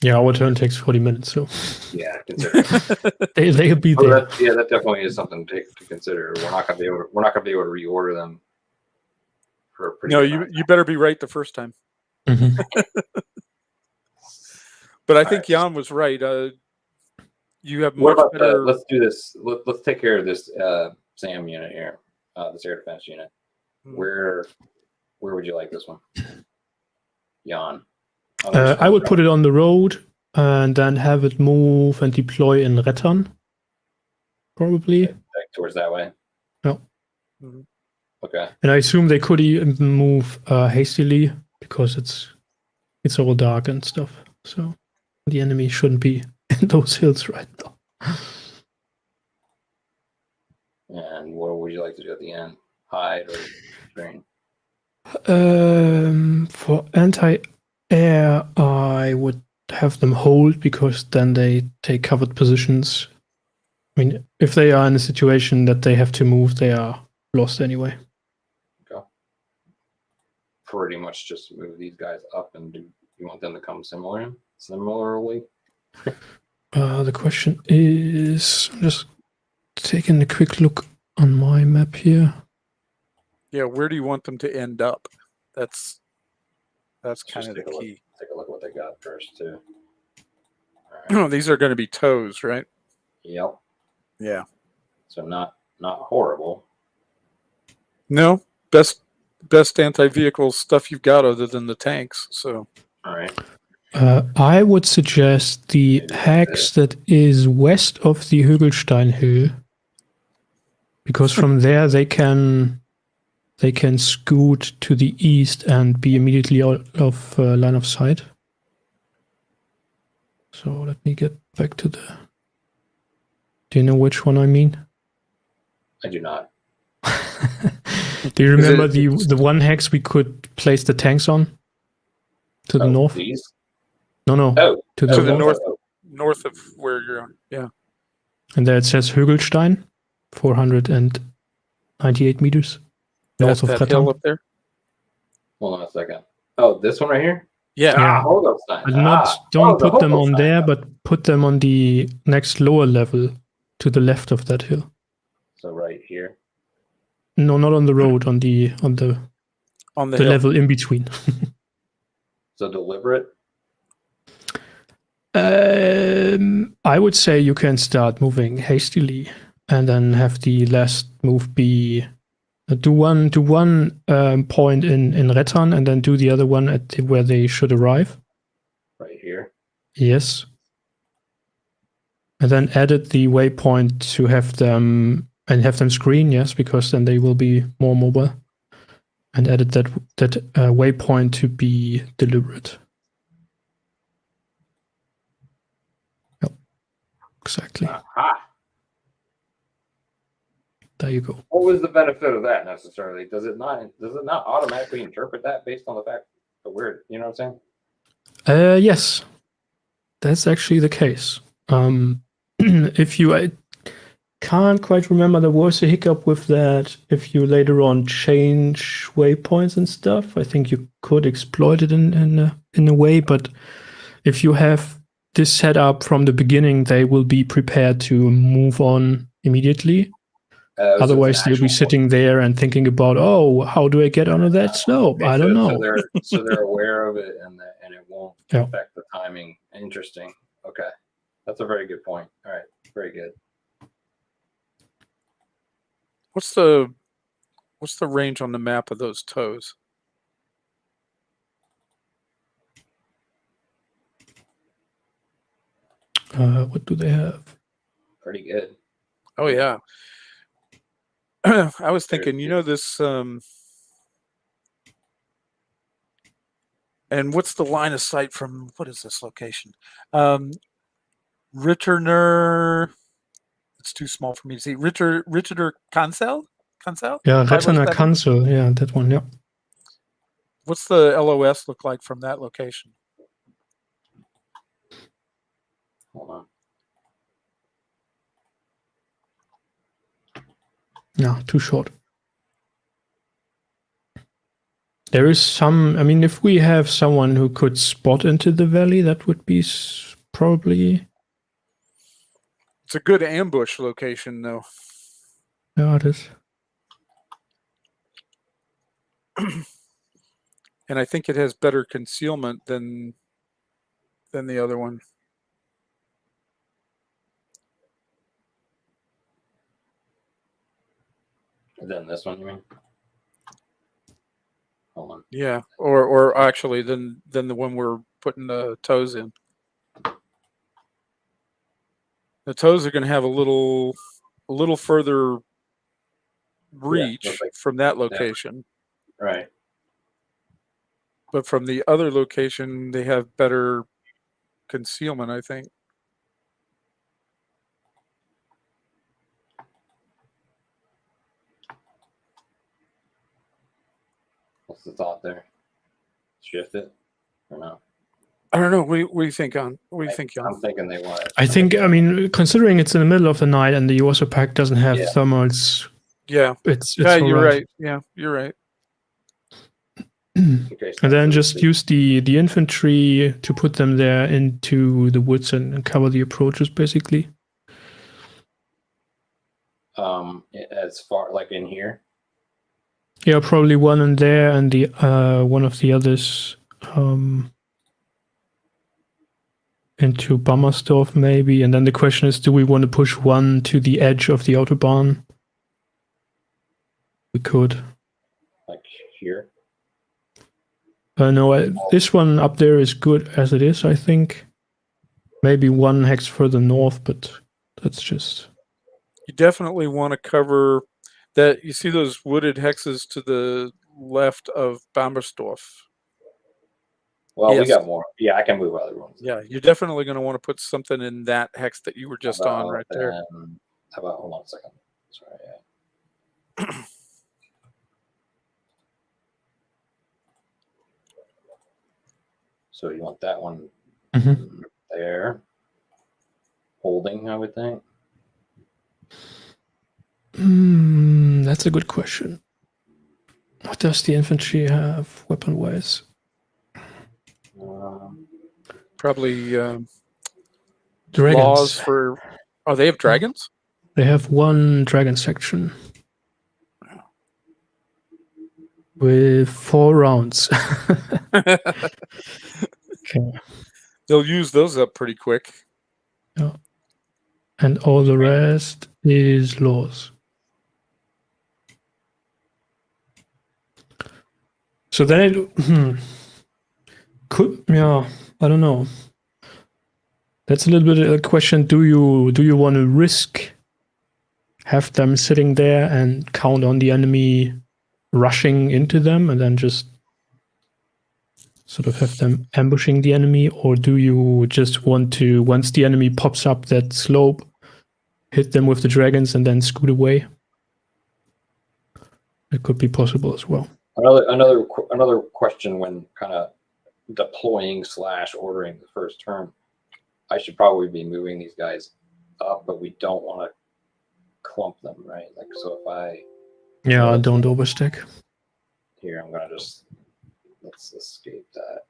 B: Yeah, our turn takes 40 minutes, so
A: Yeah, consider.
B: they'll be
A: Oh,
B: there.
A: that definitely is something to consider. We're not gonna be able to reorder them for a pretty
C: No,
A: good
C: you
A: amount.
C: you better be right the first time.
B: Mhm.
C: But I
A: All
C: think
A: right.
C: Jan was right. You have
A: What
C: much
A: about
C: better.
A: let's do this. Let's take care of this SAM unit here, this air defense unit. Where would you like this one, Jan?
B: I would put it on the road and then have it move and deploy in Rettern, probably.
A: Back towards that way.
B: No.
C: Mhm.
A: Okay.
B: And I assume they could even move hastily because it's all dark and stuff. So the enemy shouldn't be in those hills right now.
A: And what would you like to do at the end? Hide or train?
B: For anti-air, I would have them hold because then they take covered positions. I mean, if they are in a situation that they have to move, they are lost anyway.
A: Okay. Pretty much just move these guys up, and do you want them to come similarly?
B: The question is, I'm just taking a quick look on my map here.
C: Yeah, where do you want them to end up? That's
A: Let's
C: kind
A: just
C: of the
A: take a look.
C: key.
A: Take a look at what they got first too. All right.
C: These are going to be toes, right?
A: Yep.
C: Yeah.
A: So not horrible.
C: No, best anti-vehicle stuff you've got other than the tanks. So
A: All right.
B: I would suggest the hex that is west of the Hügelstein Hill, because from there they can scoot to the east and be immediately out of line of sight. So let me get back to the. Do you know which one I mean?
A: I do not.
B: Do you remember
C: it-
B: the one hex we could place the tanks on? To the north?
A: These?
B: No.
A: Oh,
B: To
C: to the
B: north.
C: north of where you're on. Yeah.
B: And there it says Hügelstein, 498 meters north of
C: that hill
B: Rettern.
C: up there.
A: Hold on a second. Oh, this one right here?
C: Yeah.
B: Yeah.
A: Holgerstein.
B: But don't
A: the
B: put them on
A: Holgerstein.
B: there, but put them on the next lower level to the left of that hill.
A: So right here.
B: No, not on the road, on the
C: hill.
B: level in between.
A: So deliberate.
B: I would say you can start moving hastily and then have the last move be do one point in Rettern and then do the other one at where they should arrive.
A: Right here.
B: Yes. And then edit the waypoint to have them screen, yes, because then they will be more mobile. And edit that waypoint to be deliberate. Yep. Exactly.
A: Aha.
B: There you go.
A: What was the benefit of that necessarily? Does it not automatically interpret that based on the fact that we're, you know what I'm saying?
B: Yes. That's actually the case. If you, I can't quite remember, there was a hiccup with that. If you later on change waypoints and stuff, I think you could exploit it in a way. But if you have this set up from the beginning, they will be prepared to move on immediately. Otherwise, they'll be sitting there and thinking about, oh, how do I get onto that slope?
A: Okay,
B: I don't know.
A: So they're aware of it, and it won't affect the timing. Interesting. Okay, that's a very good point. All right, very good.
C: What's the range on the map of those toes?
B: What do they have?
A: Pretty good.
C: Oh yeah. I was thinking, this and what's the line of sight from what is this location? Ritterner. It's too small for me to see. Ritterner Kansel?
B: Yeah, Retterner
C: 507?
B: Kansel. Yeah, that one. Yeah.
C: What's the LOS look like from that location?
A: Hold on.
B: No, too short. There is some. I mean, if we have someone who could spot into the valley, that would be probably.
C: It's a good ambush location, though.
B: Yeah, it is.
C: And I think it has better concealment than the other one.
A: Then this one, you mean? Hold on.
C: Yeah, or actually, than the one we're putting the toes in. The toes are going to have a little further reach
A: like,
C: from that location.
A: Yeah. Right.
C: But from the other location, they have better concealment, I think.
A: What's the thought there? Shift it or no?
C: I don't know. What do you think, on? What do you think,
A: I'm
C: on?
A: thinking they want it.
B: I think. I mean, considering it's in the middle of the night and the USO pack doesn't have thermals.
C: Yeah.
B: It's
C: yeah, you're
B: alright.
C: right. Yeah, you're right.
A: Okay, so
B: And then just use the infantry to put them there into the woods and cover the approaches, basically.
A: As far like in here.
B: Yeah, probably one in there and the one of the others into Bummersdorf maybe. And then the question is, do we want to push one to the edge of the Autobahn? We could.
A: Like here.
B: No, this one up there is good as it is, I think. Maybe one hex further north, but that's just...
C: You definitely want to cover that. You see those wooded hexes to the left of Bambersdorf?
A: Well,
C: Yes.
A: we got more. Yeah, I can move other ones.
C: Yeah, you're definitely going to want to put something in that hex that you were just on right there.
A: How about, hold on a second. Sorry. Yeah. So you want that one there, holding, I would think.
B: That's a good question. What does the infantry have weapon-wise?
C: Probably
B: Dragons.
C: laws for... Oh, they have dragons?
B: They have one dragon section. With 4 rounds. Okay.
C: They'll use those up pretty quick.
B: Yeah. And all the rest is laws. So then it could, yeah, I don't know. That's a little bit of a question. Do you want to risk have them sitting there and count on the enemy rushing into them and then just sort of have them ambushing the enemy? Or do you just want to, once the enemy pops up that slope, hit them with the dragons and then scoot away? It could be possible as well.
A: Another question when kind of deploying / ordering the first turn. I should probably be moving these guys up, but we don't want to clump them, right? Like, so if I...
B: Yeah, don't overstack.
A: Here, I'm going to just... Let's escape that.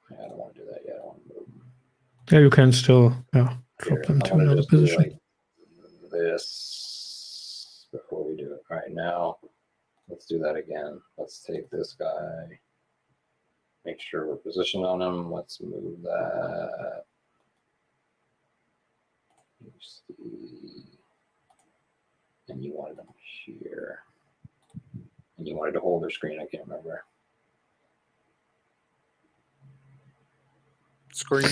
A: Yeah, I don't want to do that yet. I want to move them.
B: Yeah, you can still drop them to another position.
A: Like this before we do it. All right, now let's do that again. Let's take this guy. Make sure we're positioned on him. Let's move that. And you wanted them here. And you wanted to hold their screen. I can't remember.
C: Screen.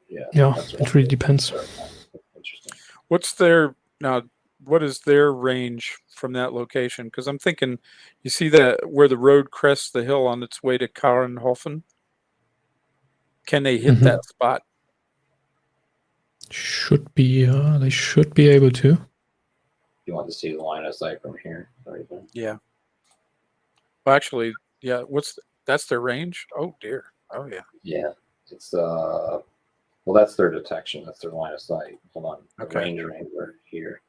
B: Yeah, it really depends.
A: Interesting.
C: What is their range from that location? Because I'm thinking, you see that where the road crests the hill on its way to Karenhofen? Can they hit that spot?
B: Should be. They should be able to.
A: You want to see the line of sight from here?
C: Yeah. Well, actually, yeah. That's their range? Oh dear. Oh yeah.
A: Yeah, it's well, that's their detection. That's their line of sight. Hold on, the
C: Okay.
A: range are here.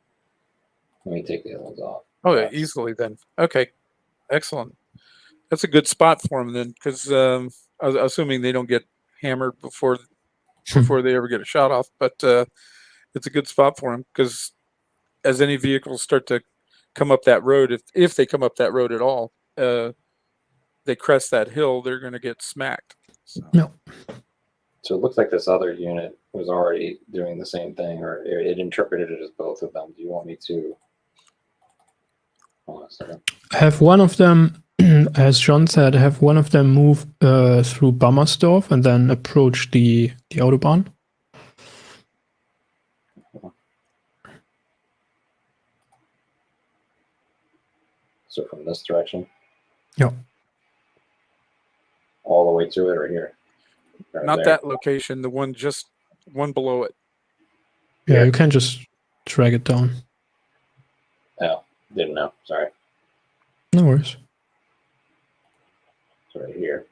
A: Let me take the other ones off.
C: Oh, yeah,
A: That's-
C: easily then. Okay, excellent. That's a good spot for them then, because I was assuming they don't get hammered before they ever get a shot off. But it's a good spot for them because as any vehicles start to come up that road, if they come up that road at all, they crest that hill, they're going to get smacked. So.
B: No.
A: So it looks like this other unit was already doing the same thing, or it interpreted it as both of them. Do you want me to? Hold on a second.
B: Have one of them, as John said, have one of them move through Bummersdorf and then approach the Autobahn.
A: So from this direction?
B: Yeah.
A: All the way to it, or here? Or
C: Not
A: there?
C: that location, the one below it.
B: Yeah,
A: Yeah.
B: you can just drag it down.
A: Oh, didn't know. Sorry.
B: No worries.
A: It's right here.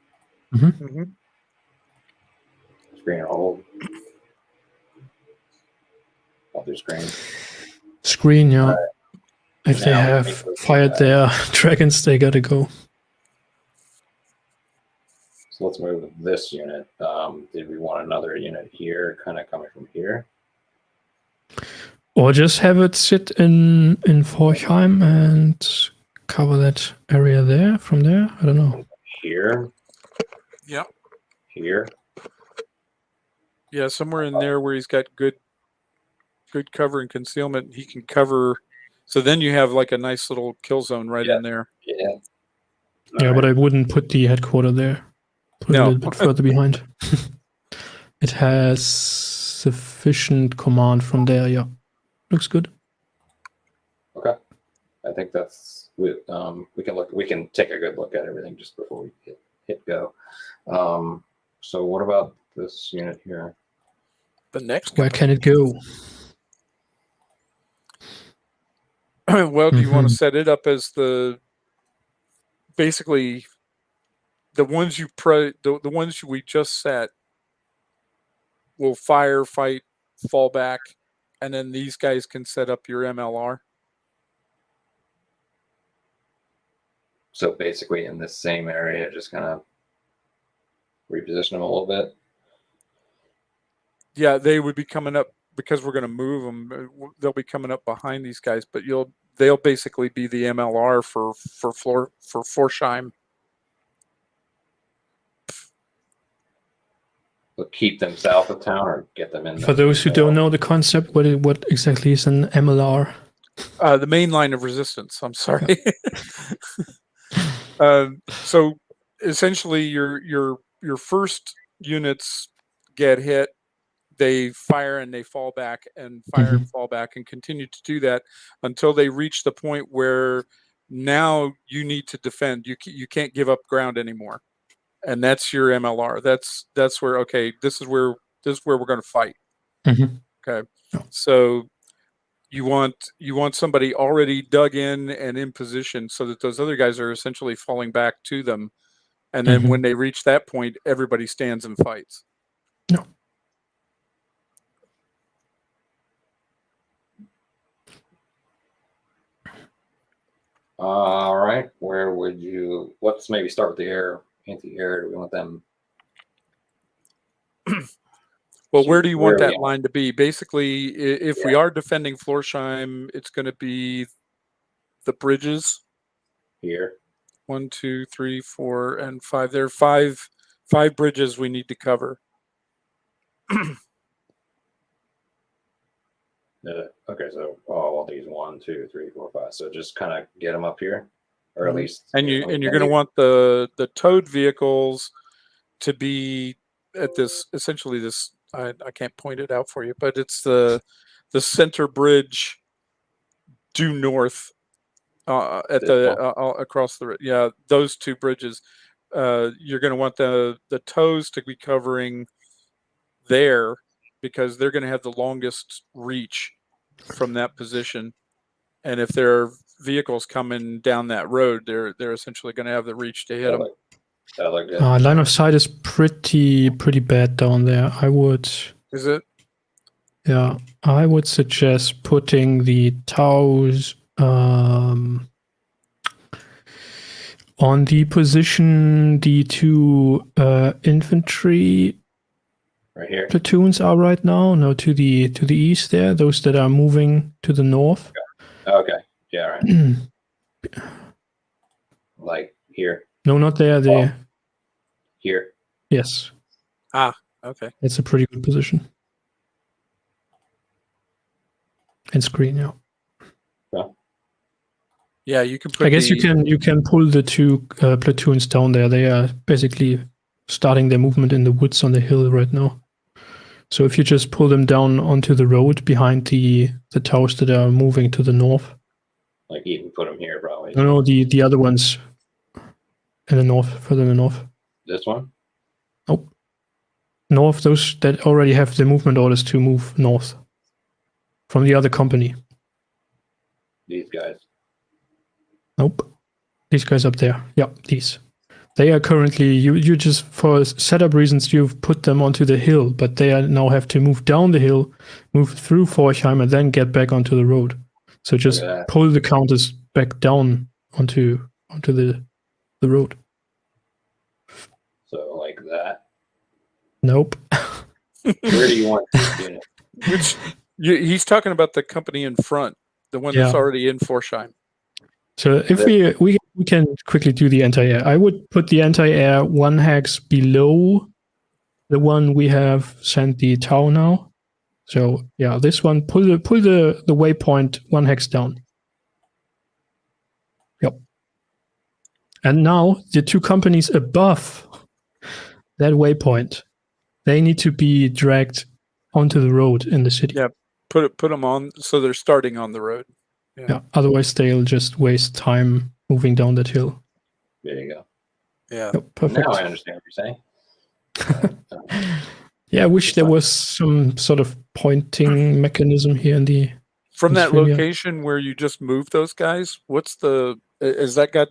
C: Mm-hmm.
A: Screen or hold. I'll do screen.
B: Screen, yeah.
A: Alright.
B: If they
A: Now,
B: have
A: make those
B: fired
A: back.
B: their dragons, they gotta go.
A: So let's move this unit. Did we want another unit here, kind of coming from here?
B: Or just have it sit in Forchheim and cover that area there from there. I don't know.
A: Here?
C: Yep.
A: Here?
C: Yeah, somewhere in there where he's got good cover and concealment, he can cover. So then you have like a nice little kill zone right in there.
A: Yeah.
B: Yeah,
A: All
B: but
A: right.
B: I wouldn't put the headquarter there. Put it a
C: No.
B: little bit further behind. It has sufficient command from there. Yeah, looks good.
A: Okay. I think that's we can take a good look at everything just before we hit go. So what about this unit here?
C: The next
B: Where
C: guy.
B: can it go?
C: Well, do you want to
B: Mhm.
C: set it up as basically the ones the ones we just set will fire, fight, fall back, and then these guys can set up your MLR.
A: So basically in this same area, just kind of reposition them a little bit.
C: Yeah, they would be coming up because we're going to move them. They'll be coming up behind these guys, but they'll basically be the MLR for Forsheim.
A: So keep them south of town or get them in.
B: For those who don't know the concept, what exactly is an MLR?
C: The main line of resistance. I'm sorry. So essentially, your first units get hit. They fire and they fall back and fire and fall back and continue to do that until they reach the point where now you need to defend. You can't give up ground anymore, and that's your MLR. That's where this is where we're going to fight.
B: Mhm.
C: Okay, so you want somebody already dug in and in position so that those other guys are essentially falling back to them, and then when they reach that point, everybody stands and fights.
B: No.
A: All right. Where would you? Let's maybe start with the air, anti-air. Do we want them?
C: Well,
A: So
C: where do you want
A: where are
C: that
A: we
C: line to be? Basically, if we
A: Yeah.
C: are defending Florsheim, it's going to be the bridges.
A: Here.
C: 1, 2, 3, 4, and 5. There are five bridges we need to cover.
A: Okay, so all of these 1, 2, 3, 4, 5. So just kind of get them up here, or at
C: Mhm.
A: least.
C: And you're going to want the towed vehicles to be at this essentially this. I can't point it out for you, but it's the center bridge due north at the across the those two bridges. You're going to want the tows to be covering there because they're going to have the longest reach from that position. And if they're vehicles coming down that road, they're essentially going to have the reach to hit them.
A: That look good.
B: Line of sight is pretty bad down there. I would suggest putting the TOWs on the position the two infantry
A: Right here.
B: platoons are right now. No, to the east there. Those that are moving to the north.
A: Okay. Yeah. Right. Like here.
B: No, not there. There.
A: Here.
B: Yes.
C: Okay.
B: It's a pretty good position. And screen, yeah.
C: Yeah, you can put.
B: I guess you can pull the two platoons down there. They are basically starting their movement in the woods on the hill right now. So if you just pull them down onto the road behind the towers that are moving to the north.
A: Like even put them here probably.
B: No, the other ones in the north, further in the north.
A: This one?
B: Nope. North, those that already have the movement orders to move north from the other company.
A: These guys.
B: Nope. These guys up there. Yeah, these. They are currently, you just, for setup reasons, you've put them onto the hill, but they are now have to move down the hill, move through Forchheim, and then get back onto the road. So just pull the counters back down onto the road.
A: So like that.
B: Nope.
A: Where do you want this unit?
C: He's talking about the company in front, the one that's already in Forchheim.
B: So if we can quickly do the anti-air. I would put the anti-air 1 hex below the one we have sent the TOW now. So yeah, this one, pull the waypoint 1 hex down. Yep. And now the two companies above that waypoint, they need to be dragged onto the road in the city.
C: Yeah, put them on so they're starting on the road.
B: Yeah. Otherwise, they'll just waste time moving down that hill.
A: There you go.
C: Yeah.
B: Yep, perfect.
A: Now I understand what you're saying.
B: Yeah, I wish there was some sort of pointing mechanism here in the.
C: From that location where you just moved those guys, has that got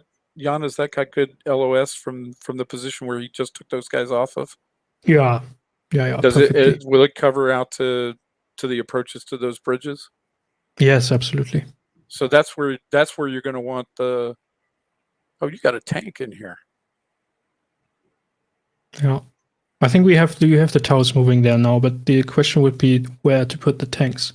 C: good LOS from the position where he just took those guys off of?
B: Yeah.
C: Does will it cover out to the approaches to those bridges?
B: Yes, absolutely.
C: So that's where you're going to want the. Oh, you got a tank in here.
B: Yeah, I think you have the towers moving there now, but the question would be where to put the tanks.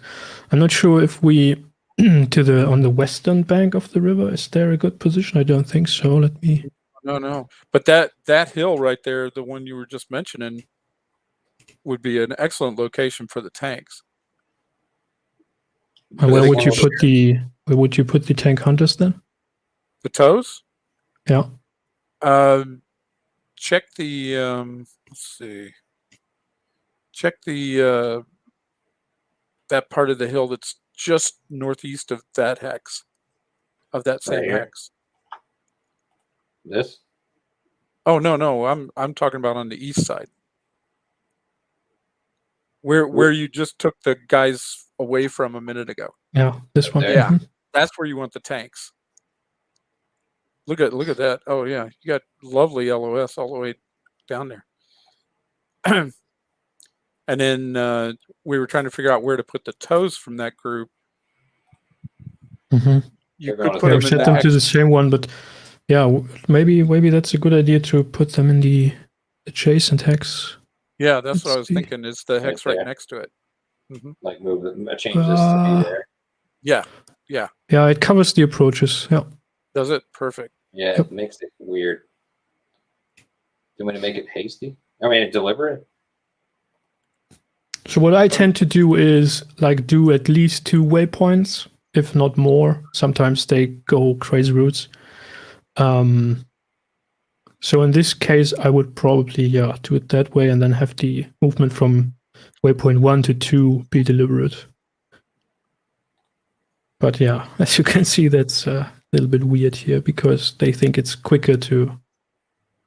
B: I'm not sure if we on the western bank of the river. Is there a good position? I don't think so. Let me.
C: No. But that hill right there, the one you were just mentioning, would be an excellent location for the tanks.
B: Where would you put the tank hunters then?
C: The toes?
B: Yeah.
C: Check the let's see. Check the that part of the hill that's just northeast of that hex, of that same hex.
A: This?
C: Oh no, I'm talking about on the east side. Where you just took the guys away from a minute ago.
B: Yeah, this one.
C: Yeah, that's where you want the tanks. Look at that. Oh yeah, you got lovely LOS all the way down there. And then we were trying to figure out where to put the toes from that group.
B: Mm-hmm.
C: You could put them
B: set them to the same one, but yeah, maybe that's a good idea to put them in the adjacent hex.
C: Yeah, that's what I was thinking. Is the hex right next to it? Mm-hmm.
A: Like change this to be there.
C: Yeah.
B: Yeah, it covers the approaches. Yeah.
C: Does it? Perfect.
A: Yeah, it makes it weird. Do you want to make it hasty? I mean, deliberate?
B: So what I tend to do is do at least 2 waypoints, if not more. Sometimes they go crazy routes. So in this case, I would probably do it that way and then have the movement from waypoint 1 to 2 be deliberate. But yeah, as you can see, that's a little bit weird here because they think it's quicker to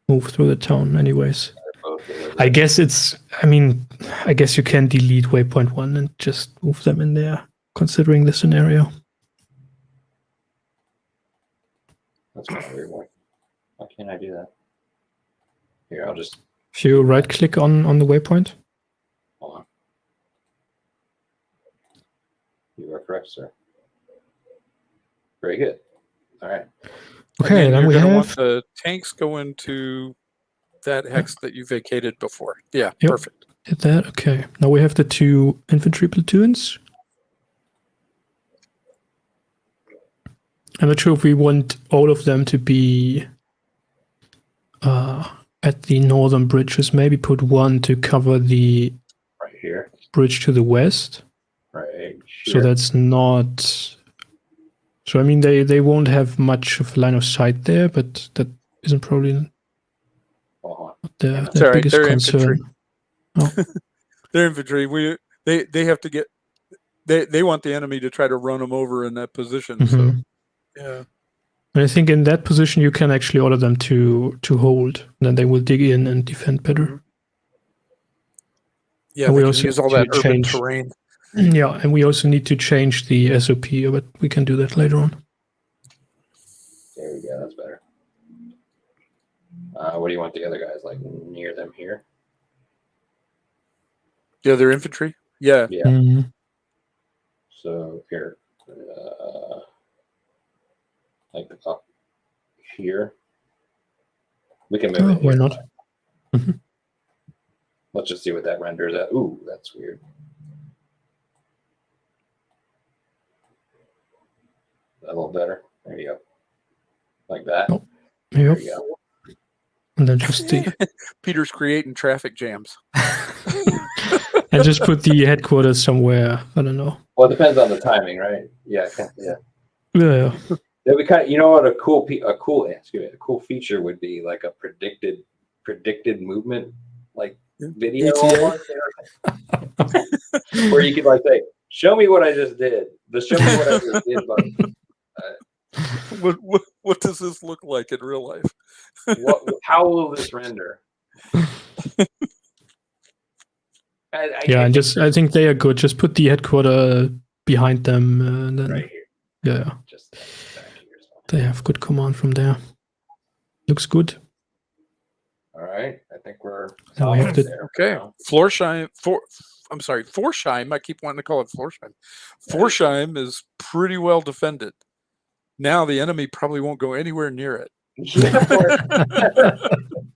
B: move through the town anyways. I guess you can delete waypoint 1 and just move them in there, considering the scenario.
A: That's kind of weird. Why can't I do that? Here, I'll just
B: If you right click on the waypoint.
A: hold on. You are correct, sir. Very good. All right.
B: Okay, then
C: you're
B: we
C: going to
B: have
C: want the tanks go into that hex that you vacated before. Yeah,
B: Yep.
C: perfect.
B: did that. Okay, now we have the 2 infantry platoons. I'm not sure if we want all of them to be at the northern bridges. Maybe put one to cover the
A: Right here.
B: bridge to the west.
A: Right
B: So
A: here.
B: that's not. So I mean, they won't have much of line of sight there, but that isn't probably
A: Hold on.
B: their
C: It's all right,
B: biggest
C: they're
B: concern.
C: infantry. They're infantry. They have to get. They want the enemy to try to run them over in that position. So
B: Mhm.
C: yeah.
B: And I think in that position you can actually order them to hold. Then they will dig in and defend better.
C: Yeah,
B: And
C: they
B: we
C: can
B: also
C: use all
B: need
C: that
B: to
C: urban
B: change-
C: terrain.
B: Yeah, and we also need to change the SOP, but we can do that later on.
A: There we go. That's better. What do you want the other guys like near them here?
C: Yeah, they're infantry. Yeah.
A: Yeah.
B: Mhm.
A: So here, like up here, we can move
B: Oh,
A: it.
B: why
A: Here.
B: not? Mhm.
A: Let's just see what that renders at. Ooh, that's weird. A little better. There you go. Like that.
B: Oh,
A: There
B: Yep.
A: you go.
B: And then just the
C: Peter's creating traffic jams.
B: and just put the headquarters somewhere. I don't know.
A: Well, it depends on the timing, right? Yeah. Yeah.
B: Yeah.
A: Then we kind of, you know what, a cool feature would be like a predicted movement, like video,
C: ETA?
A: almost, where you could like say, "Show me what I just did." The "Show me what I just did" button.
C: What does this look like in real life?
A: How will this render?
B: I think they are good. Just put the headquarter behind them, and then
A: right here.
B: yeah,
A: Just back here.
B: they have good command from there. Looks good.
A: All right, I think we're
B: Now we have
A: solid
B: to-
A: there.
C: Okay. Florsheim. Forsheim. I keep wanting to call it Florsheim. Forsheim is pretty well defended. Now the enemy probably won't go anywhere near it.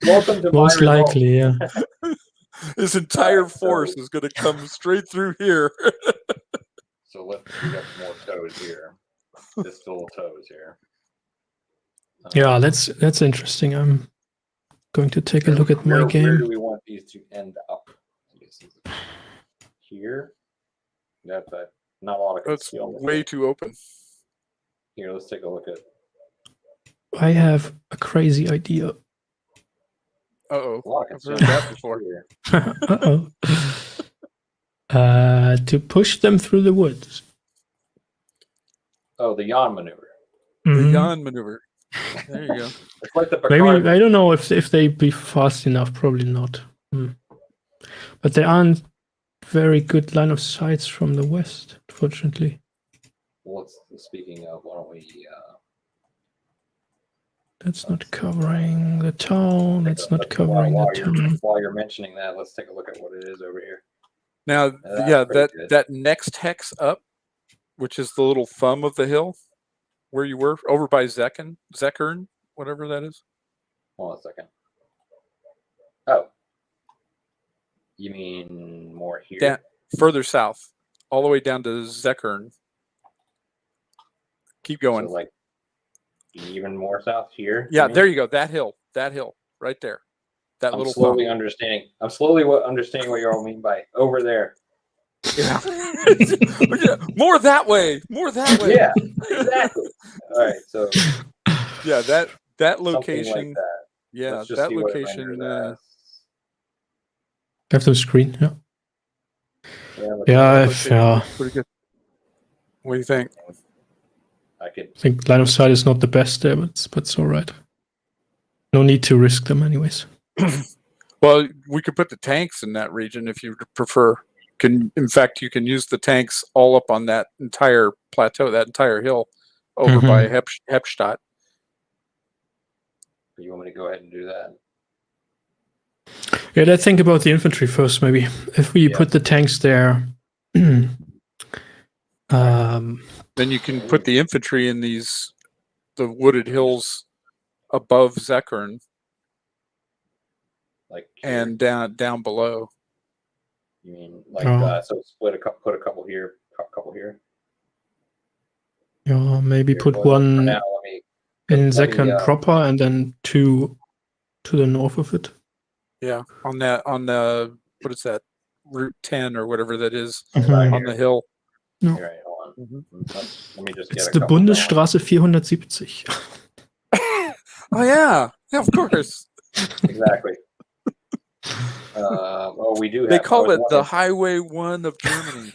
A: Welcome to
B: Most
A: my result.
B: likely, yeah.
C: His entire
A: Alright, so-
C: force is going to come straight through here.
A: So we got some more toes here. Distal toes here.
B: Yeah, that's interesting. I'm going to take a look at my
A: Where do
B: game.
A: we want these to end up? I guess it's here. Got that. Not a lot of
C: That's
A: concealment.
C: way too open.
A: Here, let's take a look at
B: I have a crazy idea.
C: Uh-oh.
A: a lot of
C: I've heard
A: concealment
C: that before.
A: here.
B: To push them through the woods.
A: Oh, the yawn maneuver.
C: The
B: Mhm.
C: yawn maneuver. There you go.
A: It's like the
B: Maybe
A: Picard.
B: I don't know if they be fast enough. Probably not. But they aren't very good line of sights from the west, unfortunately.
A: Well, speaking of, why don't we?
B: That's not covering the town. That's not covering the town.
A: While you're mentioning that, let's take a look at what it is over here.
C: Now,
A: That's
C: yeah,
A: pretty good.
C: that next hex up, which is the little thumb of the hill, where you were, over by Zekern, whatever that is.
A: Hold on a second. Oh, you mean more here?
C: Down, further south, all the way down to Zekern. Keep going.
A: So like even more south here.
C: Yeah,
A: you mean?
C: there you go. That hill, right there. That
A: I'm
C: little
A: slowly
C: thumb.
A: understanding. I'm slowly understanding what you all mean by over there.
C: Yeah. Yeah, more that way. More that way.
A: Yeah, exactly. All right, so
C: Yeah, that
A: something
C: location.
A: like that.
C: Yeah,
A: Let's just
C: that
A: see what it
C: location.
A: renders as.
B: Have the screen. Yeah.
A: look
B: Yeah.
A: at
B: If, I
C: Pretty good. What do you think?
A: that. I could.
B: think line of sight is not the best there, but it's all right. No need to risk them, anyways.
C: Well, we could put the tanks in that region if you prefer. In fact, you can use the tanks all up on that entire plateau, that entire hill over by Hepstadt.
A: You want me to go ahead and do that?
B: Yeah, let's think about the infantry first, maybe. If we
A: Yeah.
B: put the tanks there,
C: Then you can put the infantry in the wooded hills above Zekern
A: Like here?
C: and down below.
A: You mean like
B: Oh.
A: so put a couple here, couple here.
B: yeah, maybe
A: Here,
B: put
A: well, for
B: one
A: now,
B: in
A: let me,
B: Zekern proper and then two to the north of it.
C: Yeah, on the what is that, Route 10 or whatever that is,
B: Mhm.
C: on the hill.
B: No.
A: All right, hold on. Let me just
B: It's
A: get
B: the
A: a couple going.
B: Bundesstraße 470.
C: Oh yeah, of course.
A: Exactly. We do have.
C: They call it the
A: wondering-
C: Highway 1 of Germany.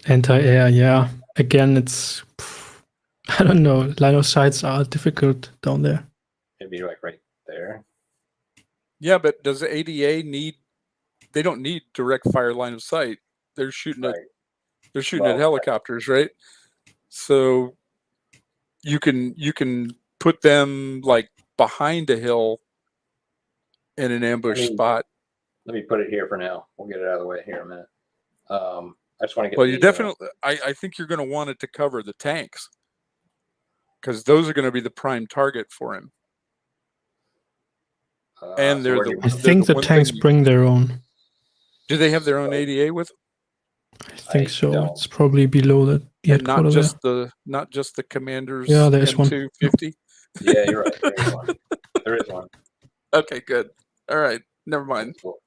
B: Anti-air, yeah. Again, it's I don't know. Line of sights are difficult down there.
A: It'd be like right there.
C: Yeah, but does the ADA need? They don't need direct fire line of sight. They're shooting at
A: Right.
C: at helicopters, right? So you can put them like behind a hill in an ambush spot.
A: Let me put it here for now. We'll get it out of the way here in a minute. I just want to get.
C: Well, you definitely. I think you're going to want it to cover the tanks because those are going to be the prime target for him. And they're
B: I think the tanks bring their own.
C: Do they have their own ADA with them?
B: I think so. It's probably below the
C: And not
B: headquarters.
C: not just the commander's
B: Yeah, there's one.
C: M250.
A: Yeah, you're right. There is one. There is one.
C: Okay, good. All right, never mind.
A: Cool.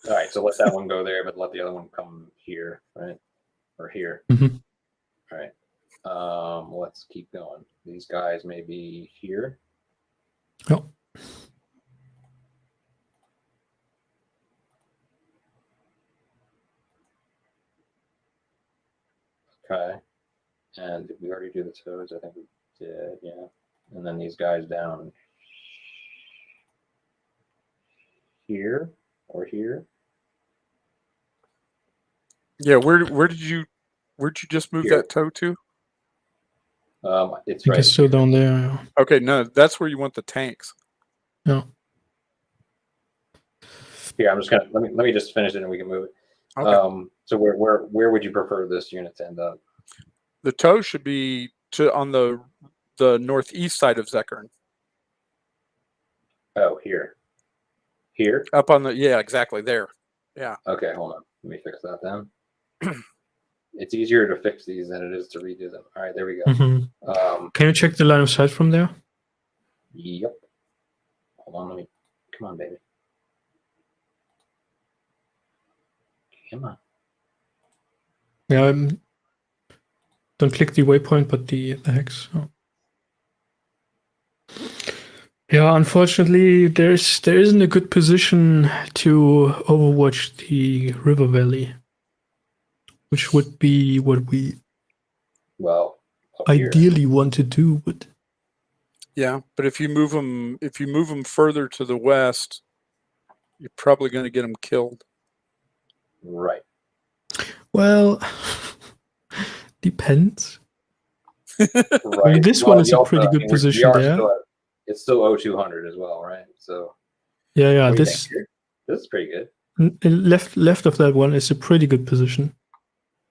A: All right, so let that one go there, but let the other one come here, right? Or here.
B: Mhm.
A: All right. Let's keep going. These guys may be here.
B: Oh.
A: Okay. And did we already do the toes? I think we did, yeah. And then these guys down here or here.
C: Yeah, where did you just move
A: Here.
C: that toe to?
A: It's
B: I think
A: right.
B: it's still down there. Yeah.
C: Okay, no, that's where you want the tanks.
B: No.
A: Here, I'm just gonna let me just finish it and we can move it.
C: Okay.
A: So where would you prefer this unit to end up?
C: The toe should be on the northeast side of Zekern.
A: Oh, here. Here?
C: Up on the exactly there. Yeah.
A: Okay, hold on. Let me fix that then. It's easier to fix these than it is to redo them. All right, there we go.
B: Mhm. Can you check the line of sight from there?
A: Yep. Hold on, come on, baby. Come on.
B: Yeah. Don't click the waypoint, but the hex. Oh. Yeah, unfortunately, there isn't a good position to overwatch the river valley, which would be what we ideally want to do. But
C: yeah, but if you move them further to the west, you're probably going to get them killed.
A: Right.
B: Well, depends.
A: Right.
B: I mean, this one is a pretty good position there.
A: It's still 0200 as well, right? So
B: yeah, this
A: is pretty good.
B: Left of that one is a pretty good position.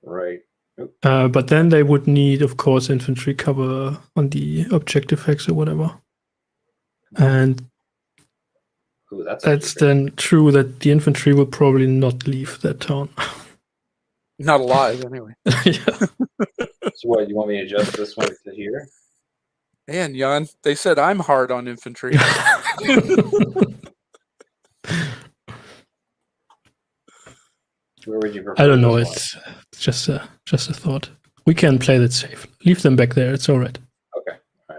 A: Right.
B: But then they would need, of course, infantry cover on the objective hex or whatever. And that's then true that the infantry will probably not leave that town.
C: Not alive, anyway.
B: Yeah.
A: So what, you want me to adjust this one to here?
C: Man, Jan, they said I'm hard on infantry.
A: Where would you prefer?
B: I don't know. It's just a thought. We can play that safe. Leave them back there. It's all right.
A: Okay. All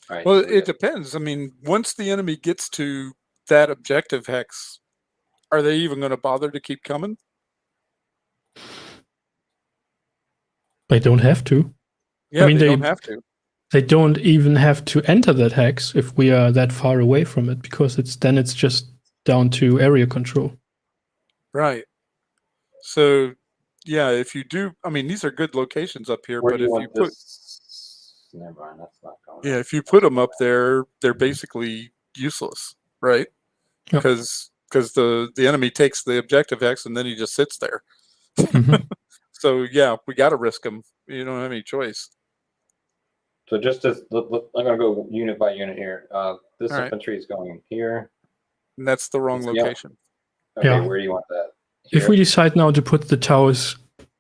A: right.
C: Well, it depends. I mean, once the enemy gets to that objective hex, are they even going to bother to keep coming?
B: They don't have to.
C: Yeah, I mean, they don't have to.
B: They don't even have to enter that hex if we are that far away from it, because it's just down to area control.
C: Right. So Yeah, if you do, I mean, these are good locations up here,
A: Where
C: but
A: do you
C: if
A: want
C: you put,
A: this? Never mind, that's not going.
C: yeah, if you put them up there, they're basically useless, right?
B: Yep.
C: Because the enemy takes the objective X and then he just sits there.
B: Mhm.
C: So yeah, we got to risk them. You don't have any choice.
A: So just as I'm going to go unit by unit here. This
C: All right.
A: infantry is going here.
C: And that's the wrong
A: Yep.
C: location.
A: Okay,
B: Yeah.
A: where do you want that?
B: If
A: Here?
B: we decide now to put the towers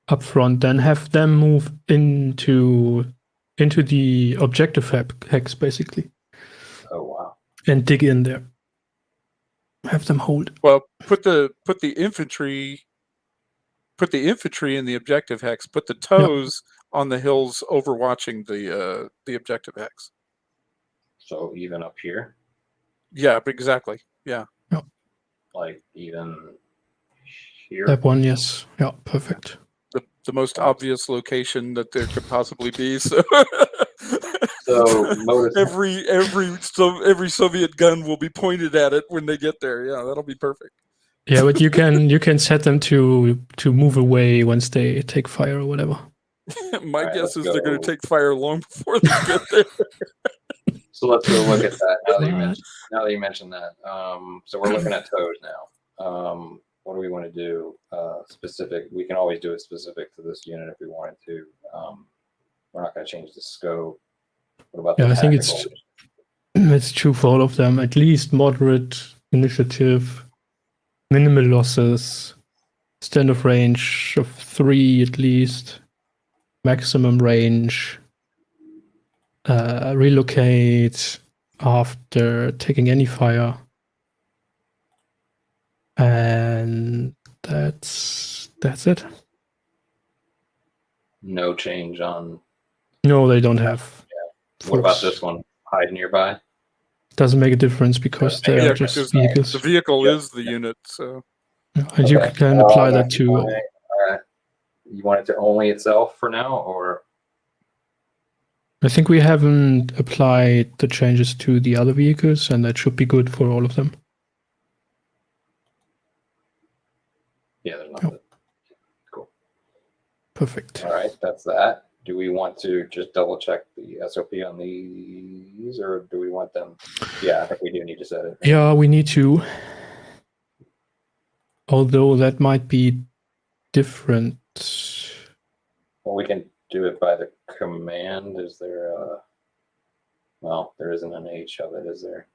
B: up front, then have them move into the objective hex basically,
A: Oh wow.
B: and dig in there. Have them hold.
C: Well, put the infantry in the objective hex. Put the toes on the hills overwatching the objective hex.
A: So even up here,
C: Yeah, exactly. Yeah.
A: like even here.
B: That one, yes. Yeah, perfect.
C: The most obvious location that there could possibly be. So,
A: So notice
C: every Soviet gun will be pointed at it when they get there. Yeah, that'll be perfect.
B: Yeah, but you can set them to move away once they take fire or whatever.
C: My
A: right,
C: guess
A: let's
C: is they're going
A: go.
C: to take fire long before they get there.
A: So let's go look at that now that you
B: What?
A: mentioned that. So we're looking at toes now. What do we want to do? Specific. We can always do it specific to this unit if we wanted to. We're not going to change the scope. What about the
B: Yeah, I think
A: tactical?
B: it's true for all of them. At least moderate initiative, minimal losses, standoff range of 3 at least, maximum range, relocate after taking any fire, and that's it.
A: No change on.
B: No, they don't have.
A: What about
B: force.
A: this one? Hide nearby.
B: Doesn't make a difference because they
C: Yeah,
B: are just
C: because
B: vehicles.
C: the vehicle
A: Yep.
C: is the unit. So
B: Yeah, and you
A: Okay.
B: can apply that
A: That's
B: to.
A: fine. You want it to only itself for now, or
B: I think we haven't applied the changes to the other vehicles, and that should be good for all of them.
A: yeah, there's nothing. Cool.
B: Perfect.
A: All right, that's that. Do we want to just double check the SOP on these, or do we want them? Yeah, I think we do need to set it.
B: Yeah, we need to. Although that might be different.
A: Well, we can do it by the command. Is there a? Well, there isn't an H of it, is there?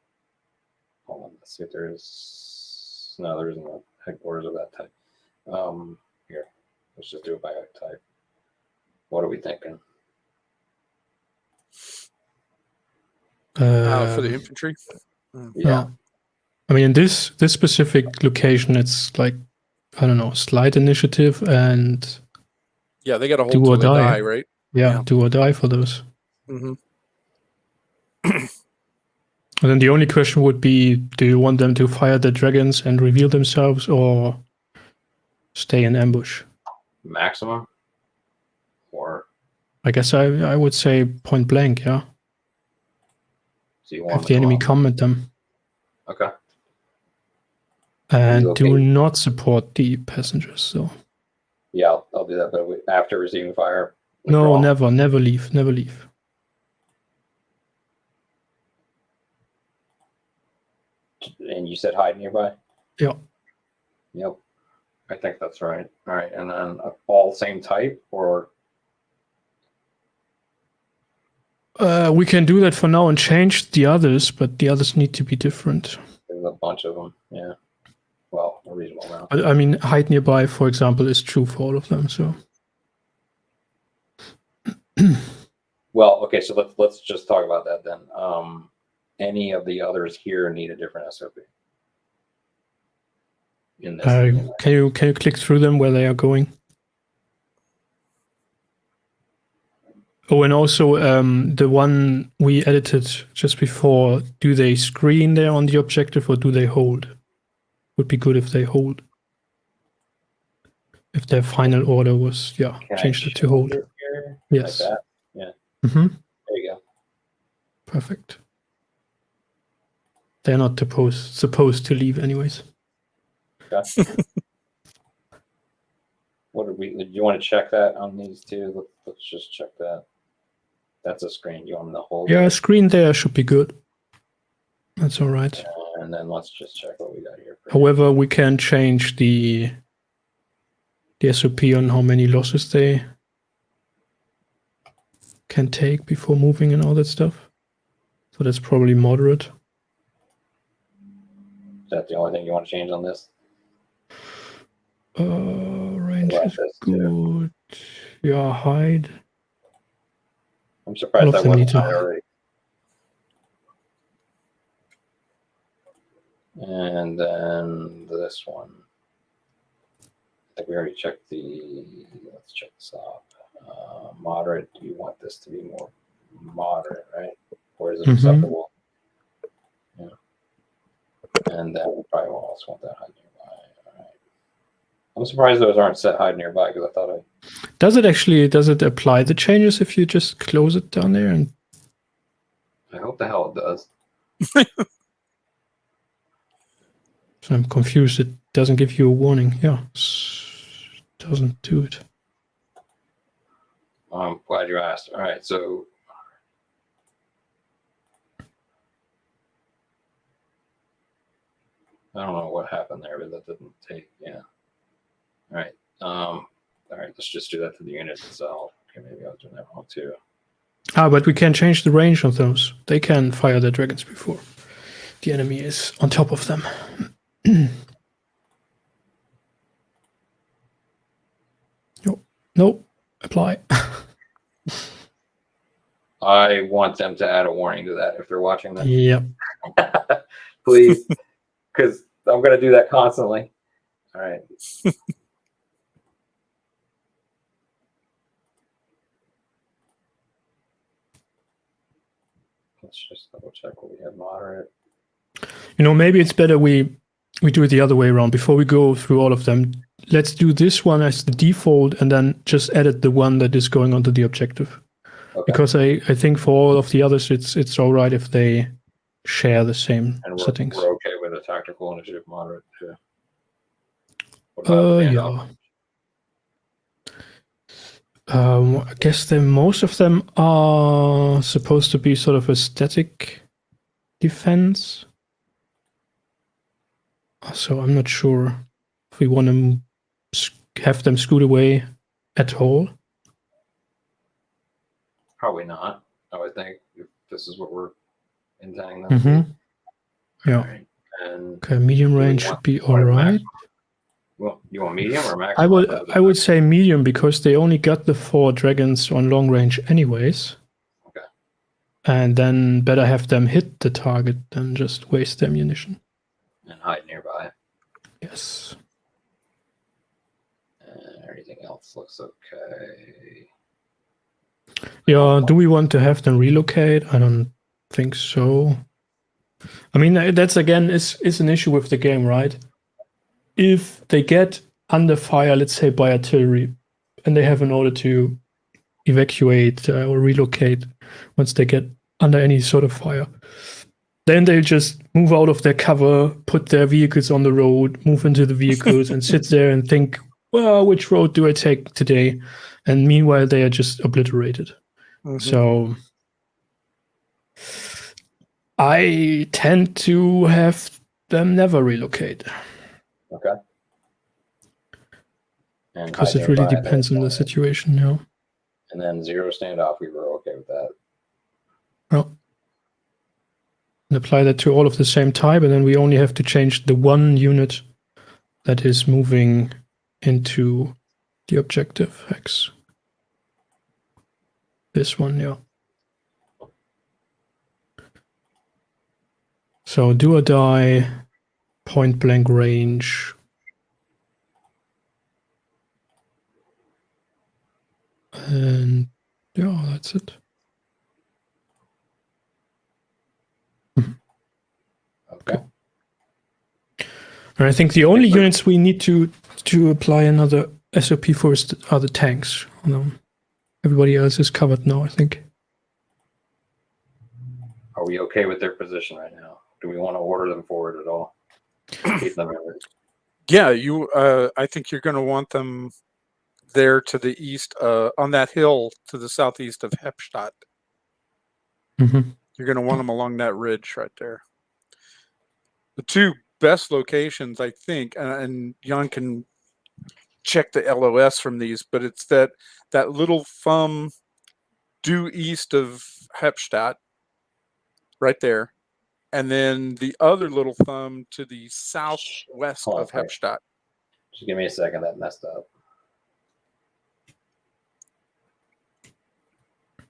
A: Hold on, let's see if there is. No, there isn't a headquarters of that type. Here, let's just do it by type. What are we thinking?
C: for the infantry.
A: Yeah.
B: No. I mean, in this specific location, it's like, I don't know, slight initiative and
C: Yeah, they got to hold
B: do
C: till
B: or
C: they
B: die.
C: die, right?
B: Yeah,
C: Yeah.
B: do or die for those.
C: Mm-hmm.
B: And then the only question would be, do you want them to fire the dragons and reveal themselves, or stay in ambush?
A: Maximum? Or
B: I guess I would say point blank, yeah.
A: so you want
B: Have the enemy
A: to
B: come at them.
A: Okay.
B: And do
A: Relocate.
B: not support the passengers, so.
A: Yeah, I'll do that, but after receiving fire.
B: No,
A: withdraw.
B: never leave.
A: And you said hide nearby?
B: Yeah.
A: Yep. I think that's right. All right. And then all same type, or
B: We can do that for now and change the others, but the others need to be different.
A: there's a bunch of them. Yeah. Well, a reasonable amount.
B: I mean, hide nearby, for example, is true for all of them, so.
A: Well, okay, so let's just talk about that then. Any of the others here need a different SOP in this.
B: Can you click through them where they are going? Oh, and also the one we edited just before, do they screen there on the objective or do they hold? Would be good if they hold. If their final order was,
A: Can I
B: changed it to
A: change
B: hold.
A: it here?
B: Yes.
A: Like that? Yeah.
B: Mm-hmm.
A: There you go.
B: Perfect. They're not supposed to leave anyways.
A: Okay. What did we? Do you want to check that on these two? Let's just check that. That's a screen. You want them to hold?
B: Yeah,
A: it?
B: a screen there should be good. That's all right.
A: And then let's just check what we got here.
B: However, we can change the SOP on how many losses they can take before moving and all that stuff. So that's probably moderate.
A: Is that the only thing you want to change on this?
B: Range
A: Like
B: is
A: this, too.
B: good. Yeah, hide.
A: I'm
B: All
A: surprised
B: of
A: that
B: them
A: wasn't
B: need to-
A: high already. And then this one. I think we already checked the. Let's check this out. Moderate. You want this to be more moderate, right? Or is it acceptable? Yeah. And then we probably will also want that hide nearby. All right. I'm surprised those aren't set hide nearby because I thought
B: Does it apply the changes if you just close it down there? And
A: I hope the hell it does.
B: so I'm confused. It doesn't give you a warning. Yeah, doesn't do it.
A: I'm glad you asked. All right, so I don't know what happened there, but that didn't take. Yeah. All right. All right. Let's just do that to the unit itself. Okay, maybe I was doing that wrong too.
B: But we can change the range of those. They can fire their dragons before the enemy is on top of them. No, apply.
A: I want them to add a warning to that if they're watching that.
B: Yep.
A: Please, because I'm going to do that constantly. All right. Let's just double check what we have moderate.
B: Maybe it's better we do it the other way around. Before we go through all of them, let's do this one as the default and then just edit the one that is going onto the objective.
A: Okay.
B: Because I think for all of the others, it's all right if they share the same settings.
A: We're okay with a tactical initiative moderate too. What about
B: Yeah. I guess most of them are supposed to be sort of a static defense. So I'm not sure if we want to have them scoot away at all.
A: Probably not. I would think if this is what we're intending them to be.
B: Yeah.
A: All right. And
B: Okay, medium range should be all right.
A: well, you want medium or max?
B: I would say medium because they only got the 4 dragons on long range anyways.
A: Okay.
B: And then better have them hit the target than just waste their ammunition.
A: And hide nearby.
B: Yes.
A: And everything else looks okay.
B: Yeah, do we want to have them relocate? I don't think so. I mean, that's again is an issue with the game, right? If they get under fire, let's say by artillery, and they have an order to evacuate or relocate once they get under any sort of fire, then they just move out of their cover, put their vehicles on the road, move into the vehicles and sit there and think, well, which road do I take today? And meanwhile, they are just obliterated.
C: Mm-hmm.
B: So I tend to have them never relocate.
A: Okay. And
B: Because
A: hide
B: it really
A: nearby,
B: depends on the
A: that's fine.
B: situation, yeah.
A: And then 0 standoff, we were okay with that.
B: Well, and apply that to all of the same type, and then we only have to change the one unit that is moving into the objective hex. This one, yeah. So do or die, point blank range. And yeah, that's it.
A: Okay.
B: And I think the only units we need to apply another SOP for are the tanks. Everybody else is covered now, I think.
A: Are we okay with their position right now? Do we want to order them forward at all? Keep them in.
C: Yeah, I think you're going to want them there to the east, on that hill to the southeast of Hepstadt.
B: Mm-hmm.
C: You're going to want them along that ridge right there. The two best locations, I think, and Jan can check the LOS from these, but it's that little thumb due east of Hepstadt, right there, and then the other little thumb to the southwest of
A: Okay.
C: Hepstadt.
A: Just give me a second. That messed up.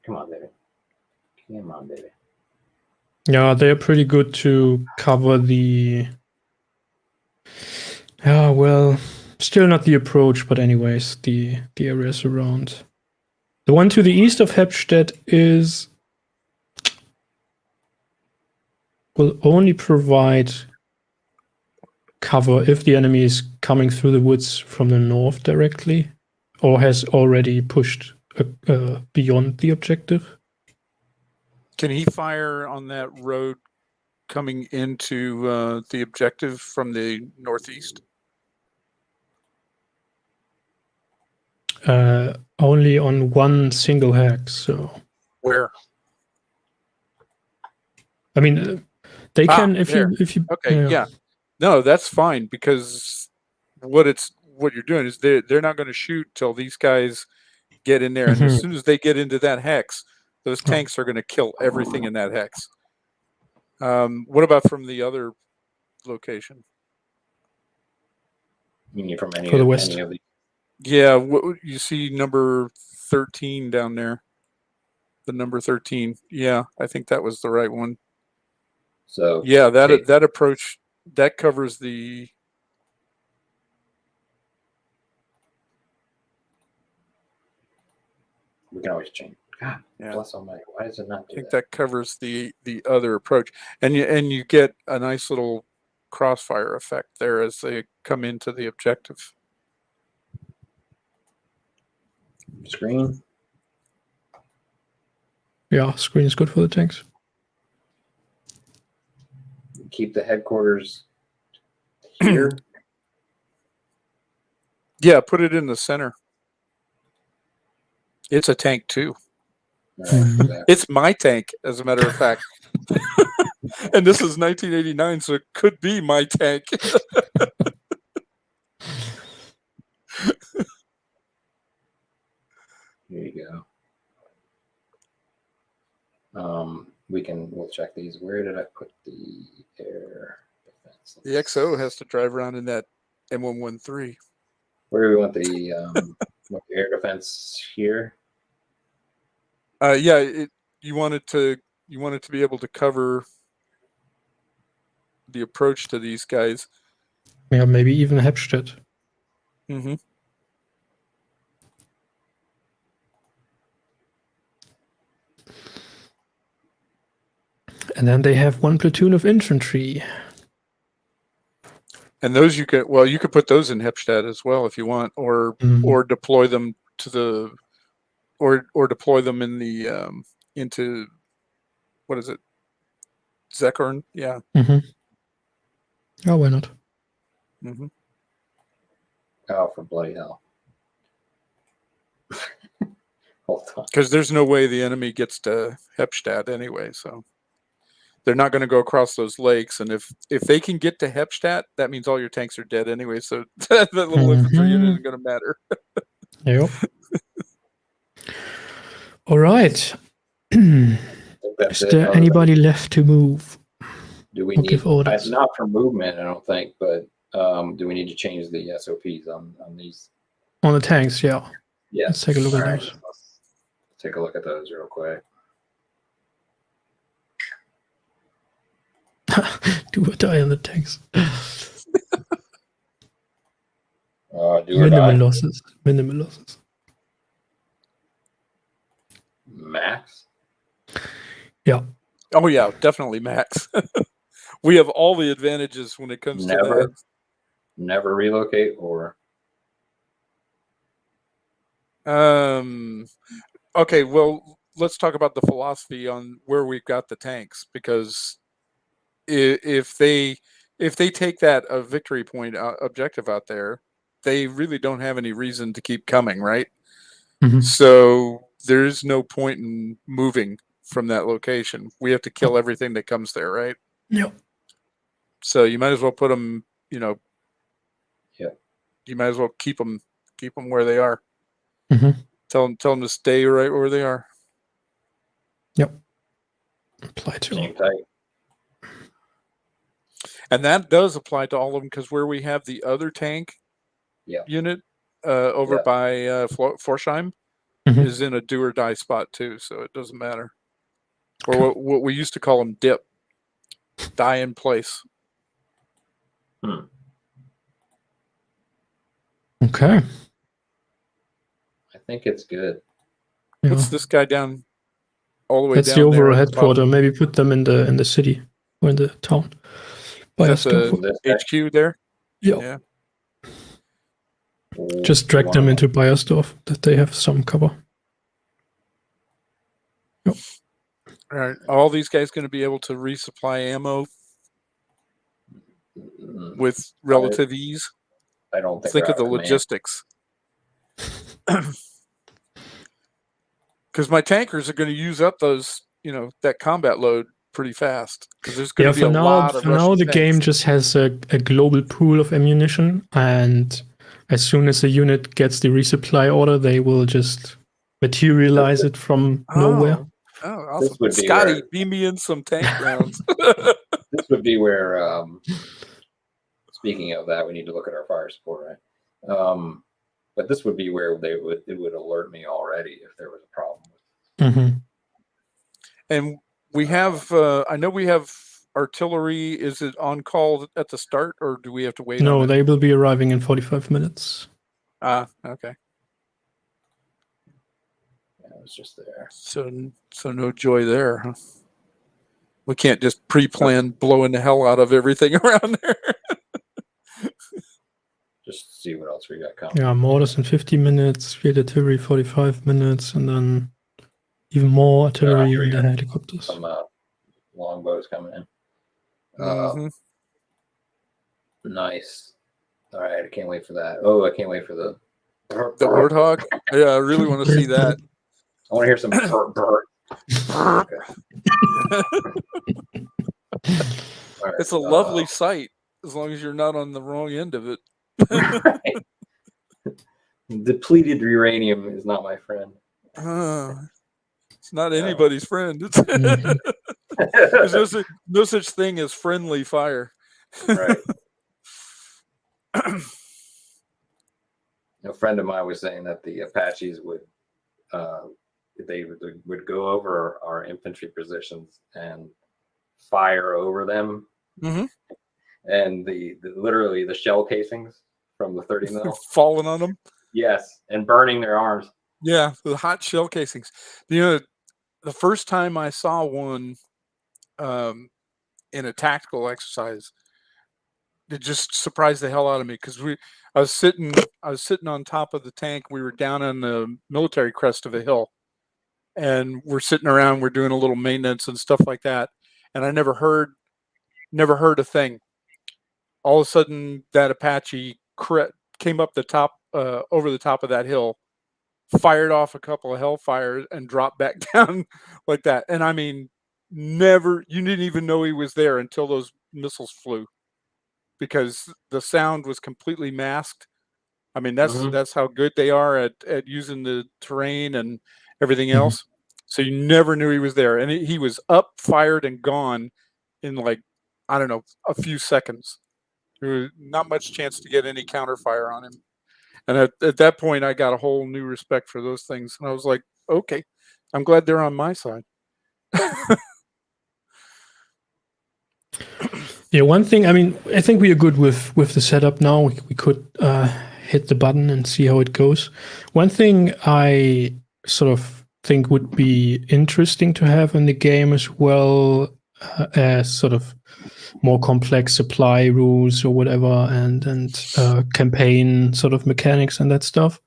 A: Come on, baby. Come on, baby.
B: Yeah, they're pretty good to cover the. Yeah, well, still not the approach, but anyways, the areas around. The one to the east of Hepstadt will only provide cover if the enemy is coming through the woods from the north directly, or has already pushed beyond the objective.
C: Can he fire on that road coming into the objective from the northeast?
B: Only on one single hex. So
C: Where?
B: I mean, they can if
C: there.
B: you.
C: Okay, yeah. No, that's fine, because what you're doing is they're not going to shoot till these guys get in there, and as soon as they get into that hex, those tanks are going to kill everything in that hex. What about from the other location?
A: You mean from any
B: For the
A: of,
B: west?
A: any of the
C: Yeah, you see number 13 down there. The number 13. Yeah, I think that was the right one.
A: So
C: yeah, that approach that covers the.
A: we can always change. God
C: Yeah.
A: bless Almighty. Why does it not
C: I
A: do
C: think
A: that?
C: that covers the other approach, and you get a nice little crossfire effect there as they come into the objective.
A: Screen.
B: Yeah, screen is good for the tanks.
A: Keep the headquarters here.
C: Yeah, put it in the center. It's a tank too.
A: Right,
C: It's my tank, as a matter of fact. And this is 1989, so it could be my tank.
A: Here you go. We'll check these. Where did I put the air defense?
C: The XO has to drive around in that M113.
A: Where do we want the air defense here?
C: Yeah, you want it to be able to cover the approach to these guys.
B: Yeah, maybe even Hepstadt.
C: Mm-hmm.
B: And then they have one platoon of infantry.
C: And those you could put those in Hepstadt as well if you want, or deploy them to the, or deploy them in the into, what is it, Zekorn? Yeah.
B: Oh, why not?
A: Oh, for bloody hell! Hold on.
C: Because there's no way the enemy gets to Hepstadt anyway, so they're not going to go across those lakes. And if they can get to Hepstadt, that means all your tanks are dead anyway. So that little infantry unit isn't going to matter.
B: Yep. All right. Is there anybody left to move?
A: Do we
B: Or
A: need
B: give orders?
A: not for movement? I don't think, but do we need to change the SOPs on these?
B: On the tanks, yeah.
A: Yeah.
B: Let's take a look at
A: Alright,
B: those.
A: let's take a look at those real quick.
B: Do or die on the tanks.
A: Do or
B: Minimal
A: die.
B: losses. Minimal losses.
A: Max.
B: Yeah.
C: Oh yeah, definitely max. We have all the advantages when it comes to that.
A: Never relocate or.
C: Okay, well, let's talk about the philosophy on where we've got the tanks, because if they take that victory point objective out there, they really don't have any reason to keep coming, right?
B: Mhm.
C: So there's no point in moving from that location. We have to kill everything that comes there, right?
B: Yeah.
C: So you might as well put them, you know,
A: Yeah.
C: you might as well keep them where they are.
B: Mhm.
C: Tell them to stay right where they are.
B: Yep. Apply to.
A: Hang tight.
C: And that does apply to all of them, because where we have the other tank
A: Yeah.
C: unit over
A: Yeah.
C: by Forsheim
B: Mhm.
C: is in a do or die spot too, so it doesn't matter. Or what we used to call them, dip, die in place.
B: Okay.
A: I think it's good.
B: Yeah.
C: Puts this guy down all the way
B: That's
C: down
B: the overall
C: there at the bottom.
B: headquarter. Maybe put them in the city or in the town. Buy
C: That's
B: stuff.
C: the HQ there.
B: Yeah.
C: Yeah.
B: Just drag them into Biostorf, that they have some cover. Yep.
C: All right. All these guys going to be able to resupply ammo with relative ease.
A: I don't think.
C: Think of the logistics. Because my tankers are going to use up those, that combat load pretty fast. Because there's going to be a lot of
B: for now,
C: Russian
B: the
C: tanks.
B: game just has a global pool of ammunition, and as soon as a unit gets the resupply order, they will just materialize it from nowhere.
C: Oh, awesome.
A: This would be
C: Scotty, beam me in some tank rounds.
A: This would be where, speaking of that, we need to look at our fire support, right? But this would be where it would alert me already if there was a problem.
B: Mm-hmm.
C: And we have, I know we have artillery. Is it on call at the start, or do we have to wait?
B: No, they will be arriving in 45 minutes.
C: Okay.
A: Yeah, it was just there.
C: So no joy there, huh? We can't just pre-plan blowing the hell out of everything around there.
A: Just see what else we got coming.
B: Yeah, mortars in 50 minutes, field artillery 45 minutes, and then even more artillery in the helicopters.
A: Some longbows coming in.
C: Mm-hmm.
A: Nice. All right, I can't wait for that. Oh, I can't wait for the
C: Warthog. Yeah, I really want to see that.
A: I want to hear some burr. Okay. All right,
C: It's a lovely sight as long as you're not on the wrong end of it.
A: right. Depleted uranium is not my friend.
C: It's not anybody's friend. There's no such thing as friendly fire.
A: Right. A friend of mine was saying that the Apaches would go over our infantry positions and fire over them, and the literally the shell casings from the 30 mil
C: falling on them.
A: Yes, and burning their arms.
C: Yeah, the hot shell casings. The first time I saw one in a tactical exercise, it just surprised the hell out of me, because I was sitting on top of the tank. We were down on the military crest of a hill, and we're sitting around. We're doing a little maintenance and stuff like that, and I never heard a thing. All of a sudden, that Apache came up the top, over the top of that hill, fired off a couple of hellfires, and dropped back down like that. And I mean, you didn't even know he was there until those missiles flew, because the sound was completely masked. I mean, that's how good they are at using the terrain and everything else. So you never knew he was there, and he was up, fired, and gone in, like, I don't know, a few seconds. There was not much chance to get any counterfire on him. And at that point, I got a whole new respect for those things. And I was like, okay, I'm glad they're on my side.
B: Yeah, one thing, I mean, I think we are good with the setup now. We could hit the button and see how it goes. One thing I sort of think would be interesting to have in the game as well, as sort of more complex supply rules or whatever, and campaign sort of mechanics and that stuff,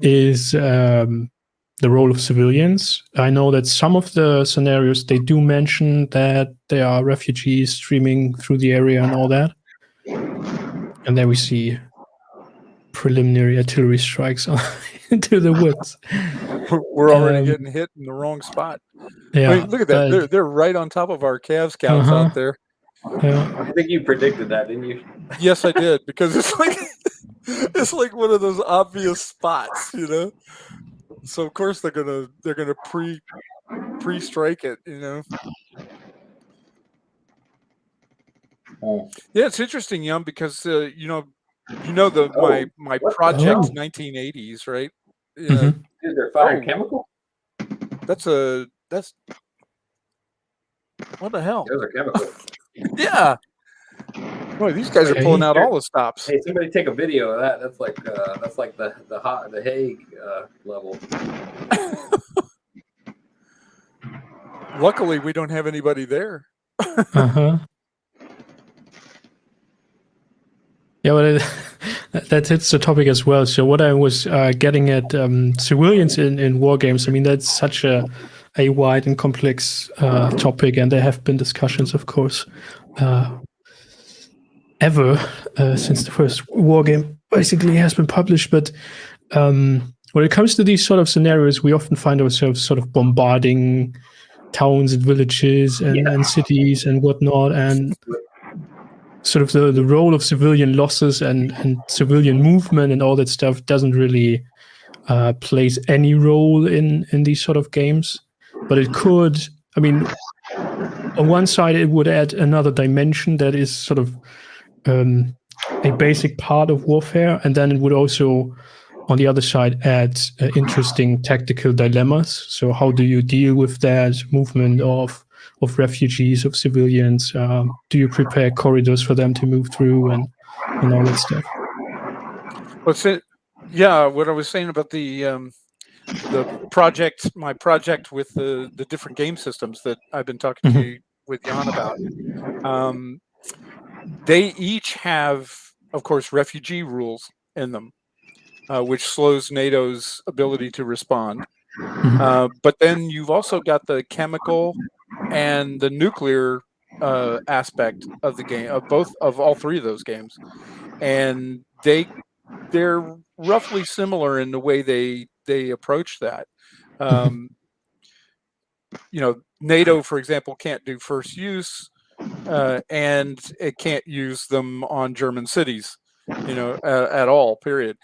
B: is the role of civilians. I know that some of the scenarios, they do mention that there are refugees streaming through the area and all that. And there we see preliminary artillery strikes into the woods.
C: We're already getting hit in the wrong spot.
B: Yeah,
C: I mean, look at that. They're right on top of our Cav scouts out there.
B: Yeah.
A: I think you predicted that, didn't you?
C: Yes, I did, because it's like it's like one of those obvious spots, you know. So of course they're gonna pre-strike it, you know.
A: Oh.
C: Yeah, it's interesting, Yum, because you know my project 1980s, right?
B: Mhm.
A: Dude, they're firing chemical?
C: That's what the hell?
A: Those are chemical.
C: Yeah. Boy, these guys are pulling out all the stops.
A: Hey, somebody take a video of that. That's like the Hague level.
C: Luckily, we don't have anybody there.
B: Yeah, well, that hits the topic as well. So what I was getting at, civilians in war games, I mean, that's such a wide and complex topic, and there have been discussions, of course, ever since the first war game basically has been published. But when it comes to these sort of scenarios, we often find ourselves sort of bombarding towns and villages and cities and whatnot, and sort of the role of civilian losses and civilian movement and all that stuff doesn't really plays any role in these sort of games. But it could, I mean, on one side, it would add another dimension that is sort of a basic part of warfare. And then it would also, on the other side, add interesting tactical dilemmas. So how do you deal with that movement of refugees, of civilians? Do you prepare corridors for them to move through and all that stuff?
C: Yeah, what I was saying about the project, my project with the different game systems that I've been talking to you with Jan about, they each have, of course, refugee rules in them, which slows NATO's ability to respond. But then you've also got the chemical and the nuclear aspect of the game, of all three of those games, and they're roughly similar in the way they approach that. You know, NATO, for example, can't do first use, and it can't use them on German cities, you know, at all. Period.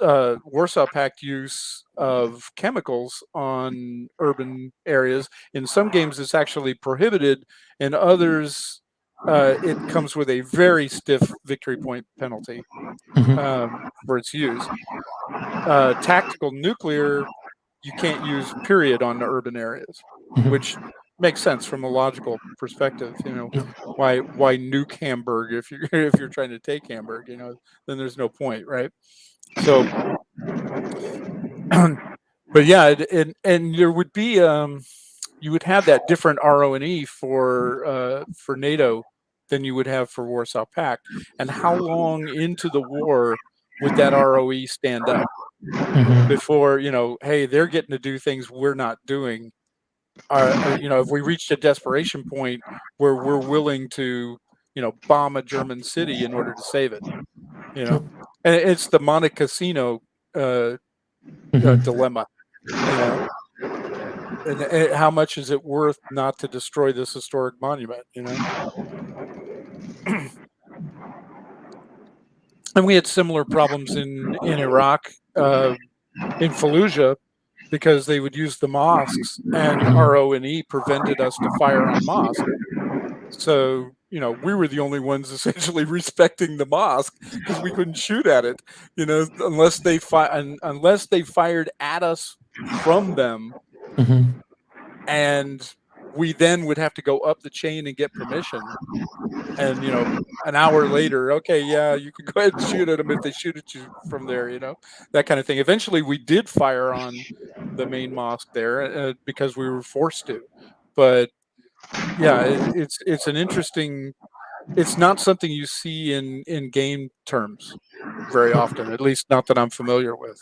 C: Warsaw Pact use of chemicals on urban areas in some games is actually prohibited, in others it comes with a very stiff victory point penalty for its use. Tactical nuclear you can't use, period, on the urban areas, which makes sense from a logical perspective. You know, why nuke Hamburg if you're trying to take Hamburg? You know, then there's no point, right? So, but yeah, and there would be you would have that different RO&E for NATO than you would have for Warsaw Pact. And how long into the war would that ROE stand up before, you know, hey, they're getting to do things we're not doing? You know, if we reached a desperation point where we're willing to, you know, bomb a German city in order to save it, you know, and it's the Monte Cassino dilemma, you know, and how much is it worth not to destroy this historic monument, you know? And we had similar problems in Iraq, in Fallujah, because they would use the mosques, and RO&E prevented us to fire on mosque. So, you know, we were the only ones essentially respecting the mosque because we couldn't shoot at it, you know, unless they fired at us from them, and we then would have to go up the chain and get permission. And, you know, an hour later, okay, yeah, you can go ahead and shoot at them if they shoot at you from there, you know, that kind of thing. Eventually, we did fire on the main mosque there because we were forced to. But yeah, it's an interesting. It's not something you see in game terms very often, at least not that I'm familiar with.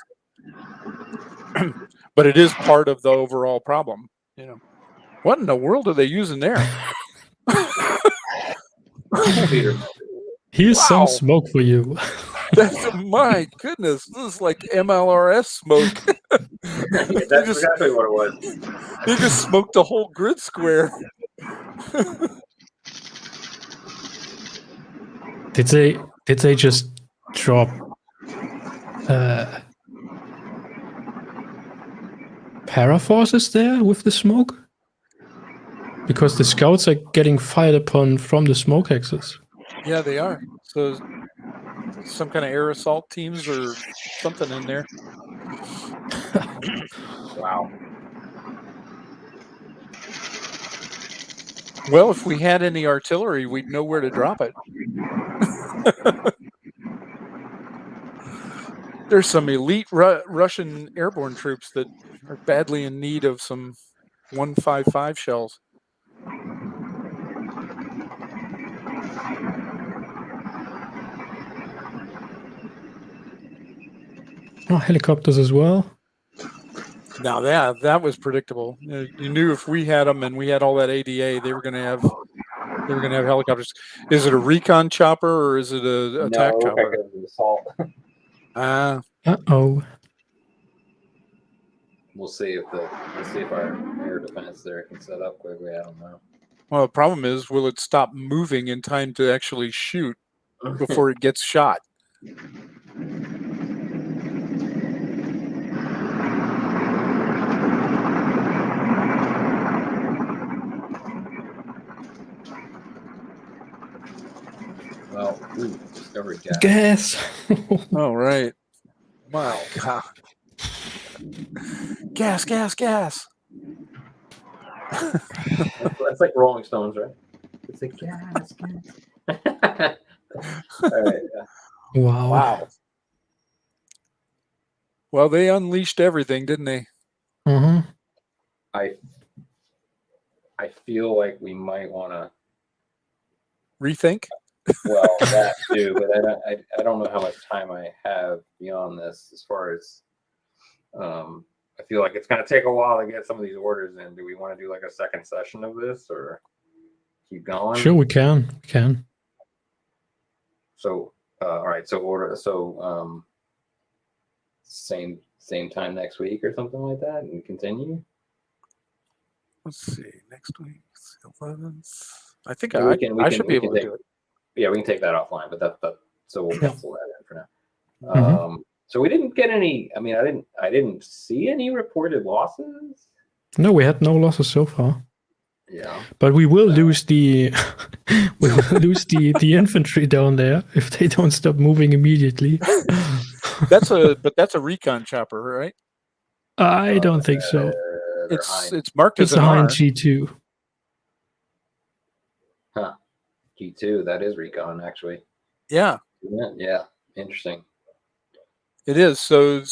C: But it is part of the overall problem. You know, what in the world are they using there?
B: Here's some smoke for you.
C: That's my goodness. This is like MLRS smoke.
A: That's exactly what it was.
C: They just smoked the whole grid square.
B: Did they just drop paraforces there with the smoke? Because the scouts are getting fired upon from the smoke hexes.
C: Yeah, they are. So some kind of air assault teams or something in there.
A: Wow.
C: Well, if we had any artillery, we'd know where to drop it. There's some elite Russian airborne troops that are badly in need of some 155 shells.
B: Oh, helicopters as well.
C: Now that was predictable. You knew if we had them and we had all that ADA, they were going to have helicopters. Is it a recon chopper or is it a attack
A: No,
C: chopper?
A: it was assault.
B: Uh-oh.
A: We'll see if our air defense there can set up quickly. I don't know.
C: Well, the problem is, will it stop moving in time to actually shoot before it gets shot?
A: Well, ooh, discovered gas.
B: Gas.
C: Oh, right. My God. Gas, gas, gas.
A: That's like Rolling Stones, right? It's like gas, gas. All right. Yeah.
B: Wow.
C: Well, they unleashed everything, didn't they?
B: Mm-hmm.
A: I feel like we might want to
C: Rethink?
A: well that too, but I don't know how much time I have beyond this as far as I feel like it's going to take a while to get some of these orders in. Do we want to do like a second session of this or keep going?
B: Sure, we can. We can.
A: So all right, so same time next week or something like that and continue.
C: Let's see. Next week, 11th. I think
A: Yeah,
C: I should be able to do it.
A: Yeah, we can take that offline, but that so we'll pencil that in for now.
B: Mm-hmm.
A: So we didn't get any. I mean, I didn't see any reported losses.
B: No, we had no losses so far.
A: Yeah,
B: but we will lose the the infantry down there if they don't stop moving immediately.
C: That's a recon chopper, right?
B: I don't think so.
C: It's marked
B: It's
C: as
B: a
C: an R.
B: Hind G2.
A: Huh. G2. That is recon, actually.
C: Yeah.
A: Yeah. Interesting.
C: It is. So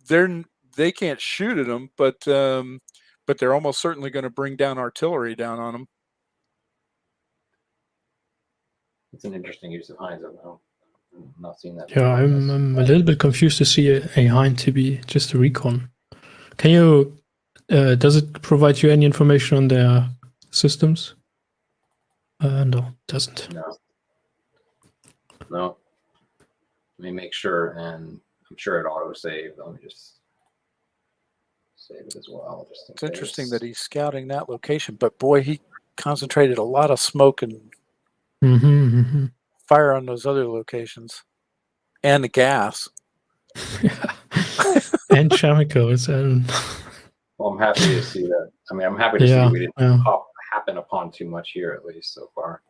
C: they can't shoot at them, but they're almost certainly going to bring down artillery down on them.
A: It's an interesting use of Hinds. I'm not seeing that.
B: Yeah, I'm a little bit confused to see a Hind to be just a recon. Can you? Does it provide you any information on their systems? No, it doesn't.
A: No. Let me make sure, and I'm sure it auto saved. Let me just save it as well.
C: It's interesting that he's scouting that location, but boy, he concentrated a lot of smoke and fire on those other locations, and the gas,
B: and chemicals, and.
A: Well, I'm happy to see that. I mean, I'm happy to see we didn't happen upon too much here, at least so far.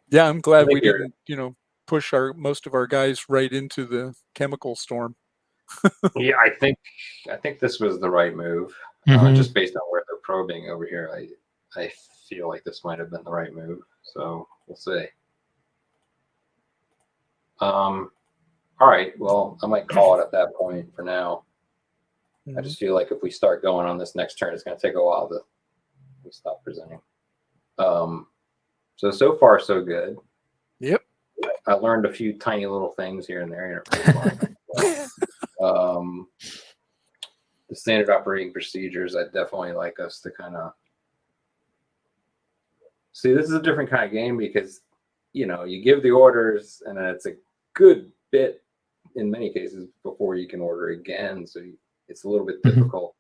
C: Yeah, I'm glad we didn't, push most of our guys right into the chemical storm.
A: Yeah, I think this was the right move. Just based on where they're probing over here, I feel like this might have been the right move. So we'll see. All right. Well, I might call it at that point for now. I just feel like if we start going on this next turn, it's going to take a while to stop presenting. So far, so good.
C: Yep.
A: I learned a few tiny little things here and there. The standard operating procedures, I'd definitely like us to kind of see. This is a different kind of game because, you give the orders and then it's a good bit, in many cases, before you can order again. So it's a little bit
B: Mhm.
A: difficult.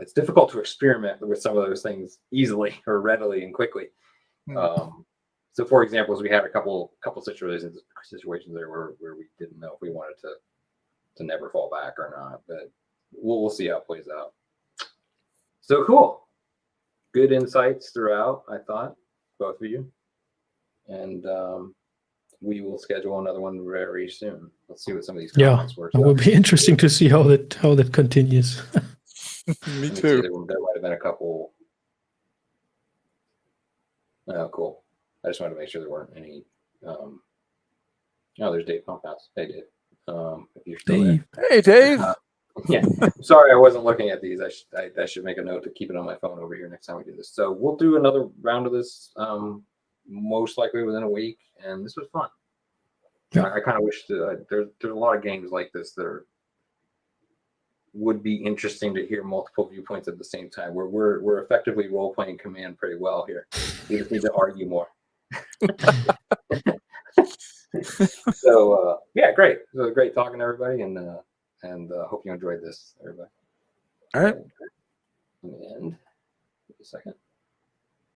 A: It's difficult to experiment with some of those things easily or readily and quickly. So, for example, we had a couple situations there where we didn't know if we wanted to never fall back or not, but we'll see how it plays out. So cool, good insights throughout. I thought, both of you, and we will schedule another one very soon. Let's see what some of these
B: Yeah,
A: comments were.
B: it will be interesting to see how that continues.
C: Me
A: Let
C: too.
A: see, there might have been a couple. Oh, cool. I just wanted to make sure there weren't any. Oh, there's Dave Pumphouse. Hey, Dave. If you're still
B: Dave.
C: Hey, Dave.
A: yeah. Sorry, I wasn't looking at these. I should make a note to keep it on my phone over here next time we do this. So we'll do another round of this, most likely within a week, and this was fun.
B: Yeah.
A: I kind of wish that there's a lot of games like this that would be interesting to hear multiple viewpoints at the same time. We're effectively role playing Command pretty well here. We just need to argue more. So yeah, great. It was great talking to everybody, and hope you enjoyed this, everybody.
C: All right.
A: And give me a second.